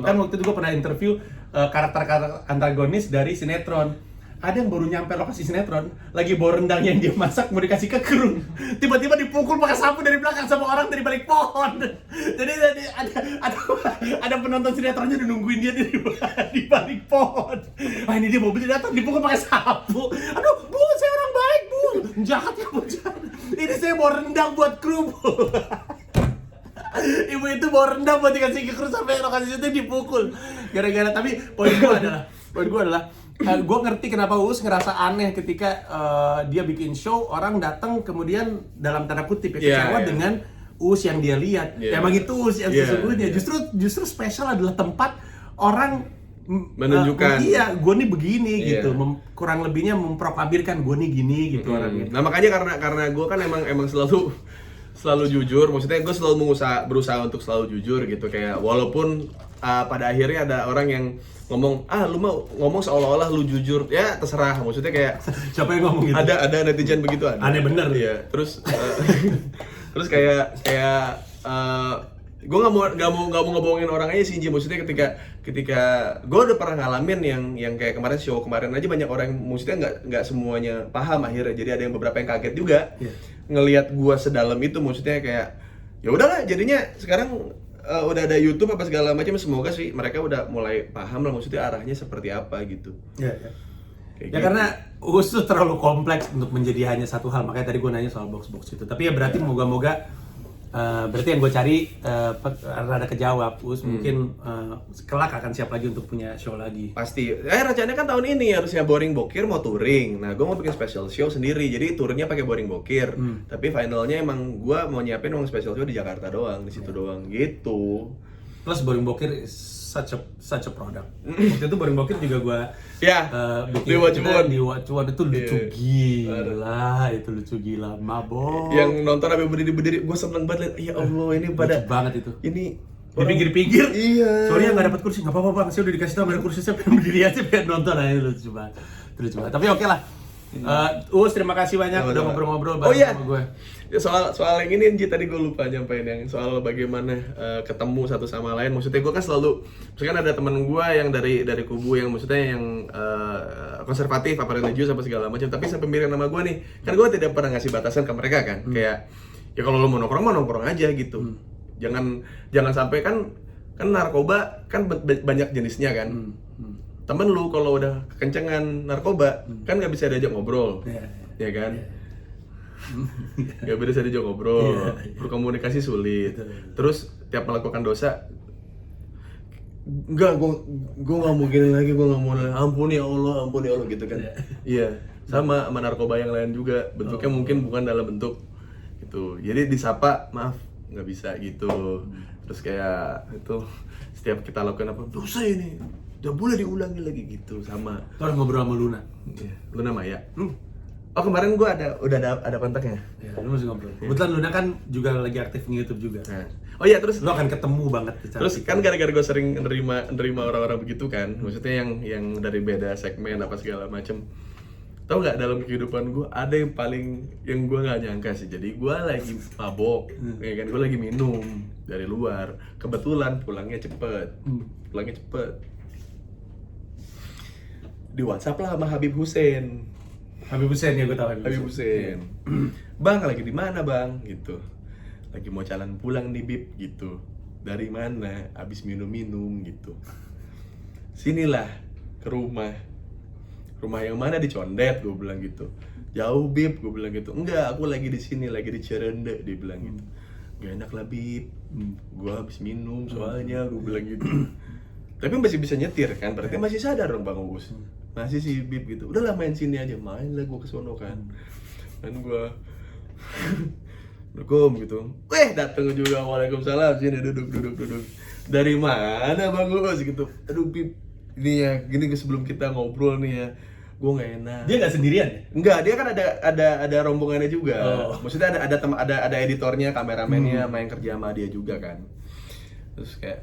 Kan waktu itu gue pernah interview karakter antagonis dari sinetron. Ada yang baru nyampe lokasi sinetron, lagi bawa rendang yang dia masak mau dikasih ke kru. Tiba-tiba dipukul pakai sapu dari belakang sama orang dari balik pohon. Jadi ada penonton sinetronnya udah nungguin dia di balik pohon. Wah, ini dia mobil datang dipukul pakai sapu. Aduh, Bu, saya orang baik, Bu. Jahat ya, Bu. Jahat. Ini saya bawa rendang buat kru, Bu. Ibu itu bawa rendang buat dikasih ke kru sampai lokasi itu dipukul. Gara-gara, tapi poin gue adalah gue ngerti kenapa Uus ngerasa aneh ketika dia bikin show, orang datang kemudian dalam tanda kutip ya kecewa dengan Uus yang dia lihat. Emang itu Uus yang sesungguhnya. Justru spesial adalah tempat orang menunjukkan. Iya, gue nih begini gitu. Kurang lebihnya memproklamirkan gue nih gini gitu orangnya. Nah makanya karena gue kan emang selalu jujur, maksudnya gue selalu berusaha untuk selalu jujur gitu, kayak walaupun pada akhirnya ada orang yang ngomong, lu mau ngomong seolah-olah lu jujur, ya terserah, maksudnya kayak siapa yang ngomong gitu? Ada netizen begitu ada. Aneh bener. Iya, terus terus kayak gue nggak mau ngebohongin orang aja sih, Ji. Maksudnya ketika gue udah pernah ngalamin yang kayak show kemarin aja banyak orang yang maksudnya nggak semuanya paham akhirnya, jadi ada yang beberapa yang kaget juga ngelihat gue sedalam itu, maksudnya kayak ya udahlah jadinya sekarang udah ada YouTube apa segala macam, semoga sih mereka udah mulai paham lah maksudnya arahnya seperti apa gitu. Ya gitu. Karena Uus tuh terlalu kompleks untuk menjadi hanya satu hal, makanya tadi gue nanya soal box itu. Tapi ya berarti moga-moga berarti yang gue cari rada kejawab. Uus mungkin kelak akan siap lagi untuk punya show lagi. Pasti. Rencananya kan tahun ini harusnya Boring Bokir mau touring. Nah, gue mau bikin special show sendiri. Jadi turnya pakai Boring Bokir. Tapi finalnya emang gue mau nyiapin special show di Jakarta doang, di situ doang gitu. Plus Boring Bokir is such a product. Waktu itu Boring Bokir juga gue di Watchman. Di Watchman itu lucu gila, itu lucu gila, mabok. Yang nonton sampai berdiri, gue seneng banget liat, ya Allah ini pada lucu banget itu. Ini di pinggir-pinggir. Iya. Soalnya nggak dapat kursi, nggak apa-apa Bang. Saya udah dikasih tahu nggak ada kursi, saya pengen berdiri aja pengen nonton aja, lucu banget. Tapi oke lah. Uus, terima kasih banyak udah ngobrol-ngobrol bareng sama gue. Ya, soal yang ini Ji, tadi gue lupa nyampein yang soal bagaimana ketemu satu sama lain. Maksudnya gue kan selalu, misalkan ada temen gue yang dari kubu yang maksudnya yang konservatif, apa religius apa segala macam, tapi sampai mirip nama gue nih, kan gue tidak pernah ngasih batasan ke mereka kan, kayak ya kalau lo mau nongkrong aja gitu. Jangan sampai kan narkoba kan banyak jenisnya kan. Temen lu kalau udah kekencengan narkoba kan nggak bisa diajak ngobrol, ya kan? Nggak bisa diajak ngobrol, berkomunikasi sulit. Terus tiap melakukan dosa, gue nggak mau gini lagi, gue nggak mau, ampun ya Allah gitu kan? Iya, sama narkoba yang lain juga, bentuknya mungkin bukan dalam bentuk itu. Jadi disapa, maaf nggak bisa gitu. Terus kayak itu setiap kita lakukan apa, dosa ini udah boleh diulangi lagi gitu, sama. Terus ngobrol sama Luna. Luna Maya. Oh kemarin gue udah ada kontaknya. Ya, lu masih ngobrol. Kebetulan Luna kan juga lagi aktif di YouTube juga. Oh iya, terus lu akan ketemu banget. Terus kan gara-gara gue sering nerima orang-orang begitu kan, maksudnya yang dari beda segmen apa segala macem. Tahu nggak, dalam kehidupan gue ada yang gue nggak nyangka sih. Jadi gue lagi mabok, ya kan, gue lagi minum dari luar. Kebetulan pulangnya cepet. Di WhatsApp lah sama Habib Hussein ya, gue tahu Habib Hussein. Bang, lagi di mana Bang? Gitu. Lagi mau jalan pulang nih Bib gitu. Dari mana? Abis minum-minum gitu. Sinilah ke rumah. Rumah yang mana? Di Condet, gue bilang gitu. Jauh Bib, gue bilang gitu. Enggak, aku lagi di sini, lagi di Cirende, dia bilang gitu. Gak enak lah Bib. Gue habis minum soalnya, gue bilang gitu. Tapi masih bisa nyetir kan, berarti masih sadar dong Bang Uus. Masih si Bib gitu, udahlah main sini aja, main lah gue kesono kan. Dan gue Assalamualaikum gitu, dateng juga, waalaikumsalam, sini duduk. Dari mana Bang Uus gitu. Aduh Bib, ini ya gini sebelum kita ngobrol nih ya, gue nggak enak. Dia nggak sendirian ya? Enggak, dia kan ada rombongannya juga. Oh. Maksudnya ada editornya, kameramennya, main kerja sama dia juga kan. Terus kayak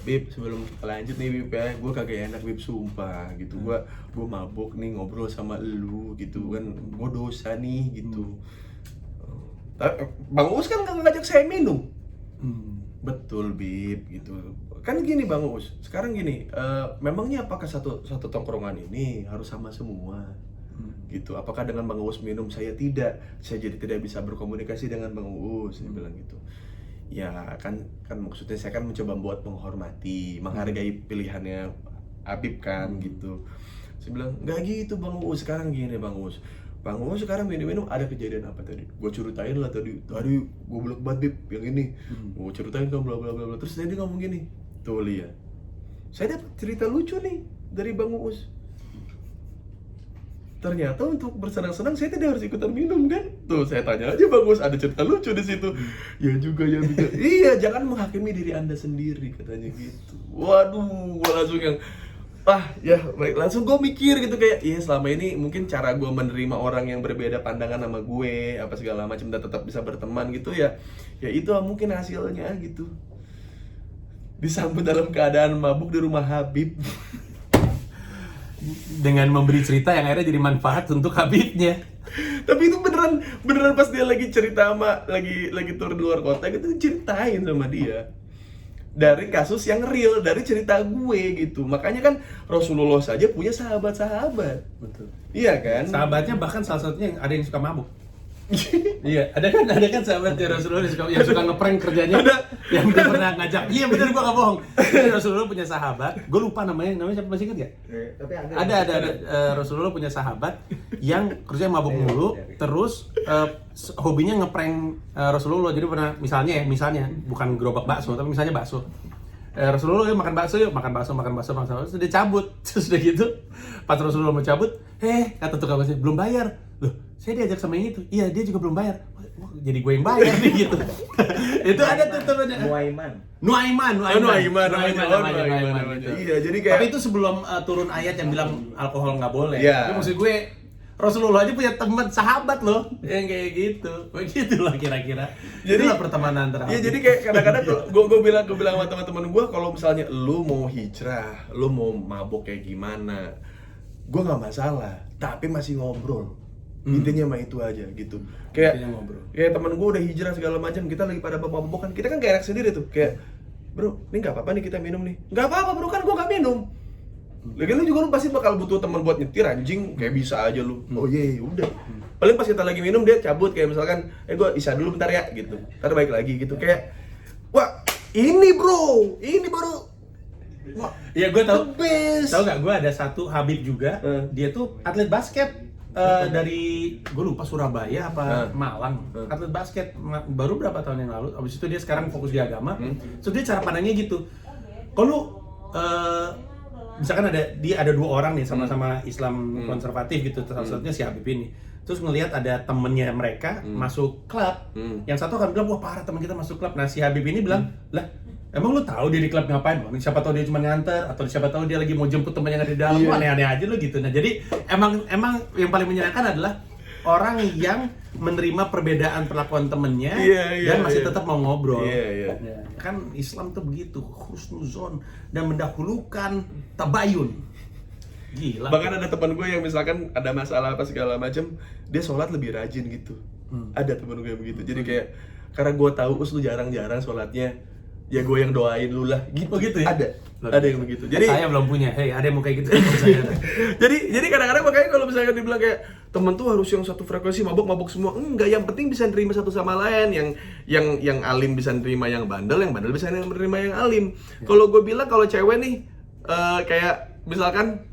Bib, sebelum kita lanjut nih Bib ya, gue kagak enak Bib, sumpah gitu. Gue mabuk nih ngobrol sama lu gitu kan, gue dosa nih gitu. Bang Uus kan nggak ngajak saya minum. Betul Bib gitu. Kan gini Bang Uus, sekarang gini, memangnya apakah satu tongkrongan ini harus sama semua? Gitu. Apakah dengan Bang Uus minum saya tidak? Saya jadi tidak bisa berkomunikasi dengan Bang Uus, saya bilang gitu. Ya kan maksudnya saya kan mencoba buat menghormati, menghargai pilihannya Habib kan gitu. Saya bilang, nggak gitu Bang Uus, sekarang gini Bang Uus. Bang Uus sekarang minum-minum ada kejadian apa tadi? Gue ceritain lah tadi gue belok banget Bib, yang ini. Gue ceritain kan bla bla bla bla. Terus dia ngomong gini, tuh lihat, saya dapat cerita lucu nih dari Bang Uus. Ternyata untuk bersenang-senang saya tidak harus ikutan minum kan? Tuh saya tanya aja Bang Uus, ada cerita lucu di situ. Ya juga ya juga. Iya, jangan menghakimi diri Anda sendiri katanya gitu. Waduh, gue langsung yang ya baik, langsung gue mikir gitu kayak iya selama ini mungkin cara gue menerima orang yang berbeda pandangan sama gue apa segala macam dan tetap bisa berteman gitu ya itu mungkin hasilnya gitu, disambut dalam keadaan mabuk di rumah Habib dengan memberi cerita yang akhirnya jadi manfaat untuk Habibnya. Tapi itu beneran pas dia lagi cerita sama lagi tur di luar kota gitu, ceritain sama dia dari kasus yang real, dari cerita gue gitu. Makanya kan Rasulullah saja punya sahabat-sahabat. Betul. Iya kan? Sahabatnya bahkan salah satunya ada yang suka mabuk. Iya, ada kan sahabatnya Rasulullah yang suka ngeprank kerjanya. Yang dia pernah ngajak. Iya benar, gua nggak bohong. Jadi Rasulullah punya sahabat, gue lupa namanya siapa, masih ingat nggak? Tapi Ada Rasulullah punya sahabat yang kerjanya mabuk mulu, terus hobinya ngeprank Rasulullah. Jadi pernah misalnya bukan gerobak bakso, tapi misalnya bakso. Rasulullah makan bakso, terus dia cabut. Terus udah gitu, pas Rasulullah mau cabut, kata tukang bakso, belum bayar. Loh, saya diajak sama yang itu. Iya, dia juga belum bayar. Wah, jadi gue yang bayar nih gitu. Itu ada tuh temennya. Nuaiman. Iya, jadi kayak tapi itu sebelum turun ayat yang bilang alkohol nggak boleh. Iya. Tapi maksud gue Rasulullah aja punya teman sahabat loh yang kayak gitu. Begitulah kira-kira. Itulah pertemanan antara. Iya, jadi kayak kadang-kadang gue bilang sama teman-teman gue, kalau misalnya lu mau hijrah, lu mau mabok kayak gimana, gue nggak masalah, tapi masih ngobrol. Intinya mah itu aja gitu. Kayak teman gue udah hijrah segala macam, kita lagi pada mabok-mabokan, kita kan gak enak sendiri tuh. Kayak, bro, ini nggak apa-apa nih kita minum nih. Nggak apa-apa bro, kan gue nggak minum. Lagi lu juga pasti bakal butuh teman buat nyetir anjing, kayak bisa aja lu. Oh iya, udah. Paling pas kita lagi minum dia cabut kayak misalkan, gue isya dulu bentar ya gitu. Ntar balik lagi gitu. Kayak, wah ini bro, ini baru. Iya, gue tahu. Best. Tahu nggak? Gue ada satu Habib juga. Dia tuh atlet basket. Dari gue lupa Surabaya apa Malang, atlet basket baru berapa tahun yang lalu. Abis itu dia sekarang fokus di agama. So dia cara pandangnya gitu. Kalau misalkan ada dua orang nih sama-sama Islam konservatif gitu, salah satunya si Habib ini. Terus ngelihat ada temennya mereka masuk klub, yang satu akan bilang wah parah teman kita masuk klub. Nah si Habib ini bilang lah, emang lu tahu dia di klub ngapain? Siapa tahu dia cuma nganter, atau siapa tahu dia lagi mau jemput temannya yang ada di dalam. Aneh-aneh aja lu gitu. Nah jadi emang yang paling menyenangkan adalah orang yang menerima perbedaan perlakuan temennya dan masih tetap mau ngobrol. Kan Islam tuh begitu, husnuzon dan mendahulukan tabayun. Gila. Bahkan ada teman gue yang misalkan ada masalah apa segala macam, dia sholat lebih rajin gitu. Ada teman gue yang begitu. Jadi kayak karena gue tahu lu jarang-jarang sholatnya, ya gue yang doain lu lah. Gitu. Oh gitu ya? Ada yang begitu. Jadi saya belum punya. Ada yang mau kayak gitu. jadi kadang-kadang makanya kalau misalnya dibilang kayak temen tuh harus yang satu frekuensi, mabok semua. Enggak, yang penting bisa nerima satu sama lain. Yang alim bisa nerima yang bandel bisa nerima yang alim. Kalau gue bilang kalau cewek nih kayak misalkan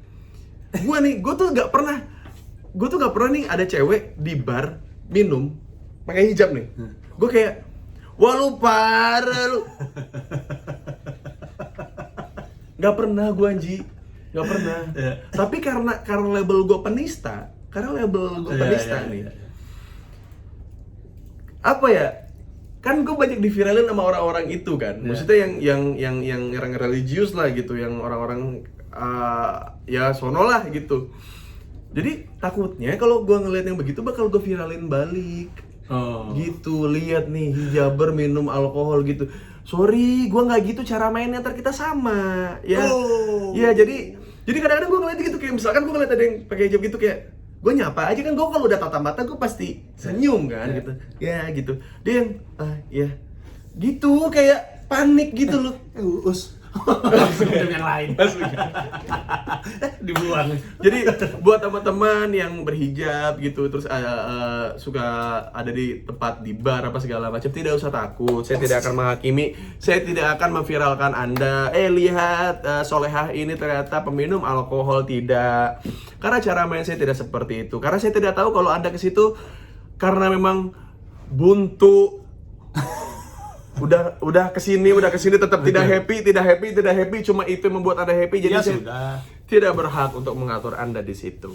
gue tuh nggak pernah nih ada cewek di bar minum pakai hijab nih. Gue kayak, wah lu parah lu. Nggak pernah gue Anji, nggak pernah. Tapi karena label gue penista, nih. Apa ya? kan gue banyak diviralin sama orang-orang itu kan. Maksudnya yang orang religius lah gitu, yang orang-orang ya sono lah gitu. Jadi takutnya kalau gue ngeliat yang begitu bakal gue viralin balik. Gitu, lihat nih hijaber minum alkohol gitu. Sorry, gue nggak gitu cara mainnya, ntar kita sama ya. Ya jadi kadang-kadang gue ngeliat gitu, kayak misalkan gue ngeliat ada yang pakai hijab gitu, kayak gue nyapa aja kan, gue kalau udah tatap mata gue pasti senyum kan gitu. Ya gitu. Dia yang ya gitu, kayak panik gitu loh. Langsung yang lain. Dibuang. Jadi buat teman-teman yang berhijab gitu, terus suka ada di tempat di bar apa segala macam, tidak usah takut. Saya tidak akan menghakimi, saya tidak akan memviralkan Anda. Lihat solehah ini ternyata peminum alkohol, tidak. Karena cara main saya tidak seperti itu. Karena saya tidak tahu kalau Anda ke situ karena memang buntu. udah kesini tetap tidak happy, cuma itu yang membuat Anda happy, jadi Ya saya sudah. tidak berhak untuk mengatur Anda di situ.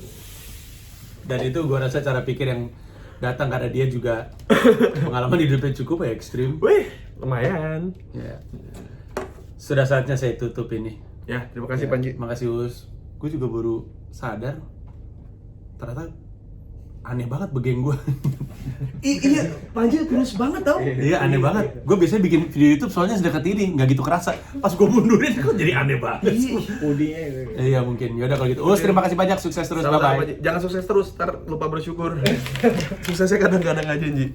Dan itu gue rasa cara pikir yang datang karena dia juga pengalaman hidupnya cukup ekstrim. Wih, lumayan. Ya. Sudah saatnya saya tutup ini. Ya, terima kasih Panji. Makasih Us. Gue juga baru sadar ternyata aneh banget begeng gue. Iya, Panji terus banget tau. Iya, aneh banget. Gue biasanya bikin video YouTube soalnya sedekat ini, nggak gitu kerasa. Pas gue mundurin kok jadi aneh banget. Pudingnya itu. Iya mungkin. Yaudah kalau gitu. Us, terima kasih banyak. Sukses terus. Sama-sama, Bye-bye. Panji. Jangan sukses terus, ntar lupa bersyukur. Suksesnya kadang-kadang aja, Ji.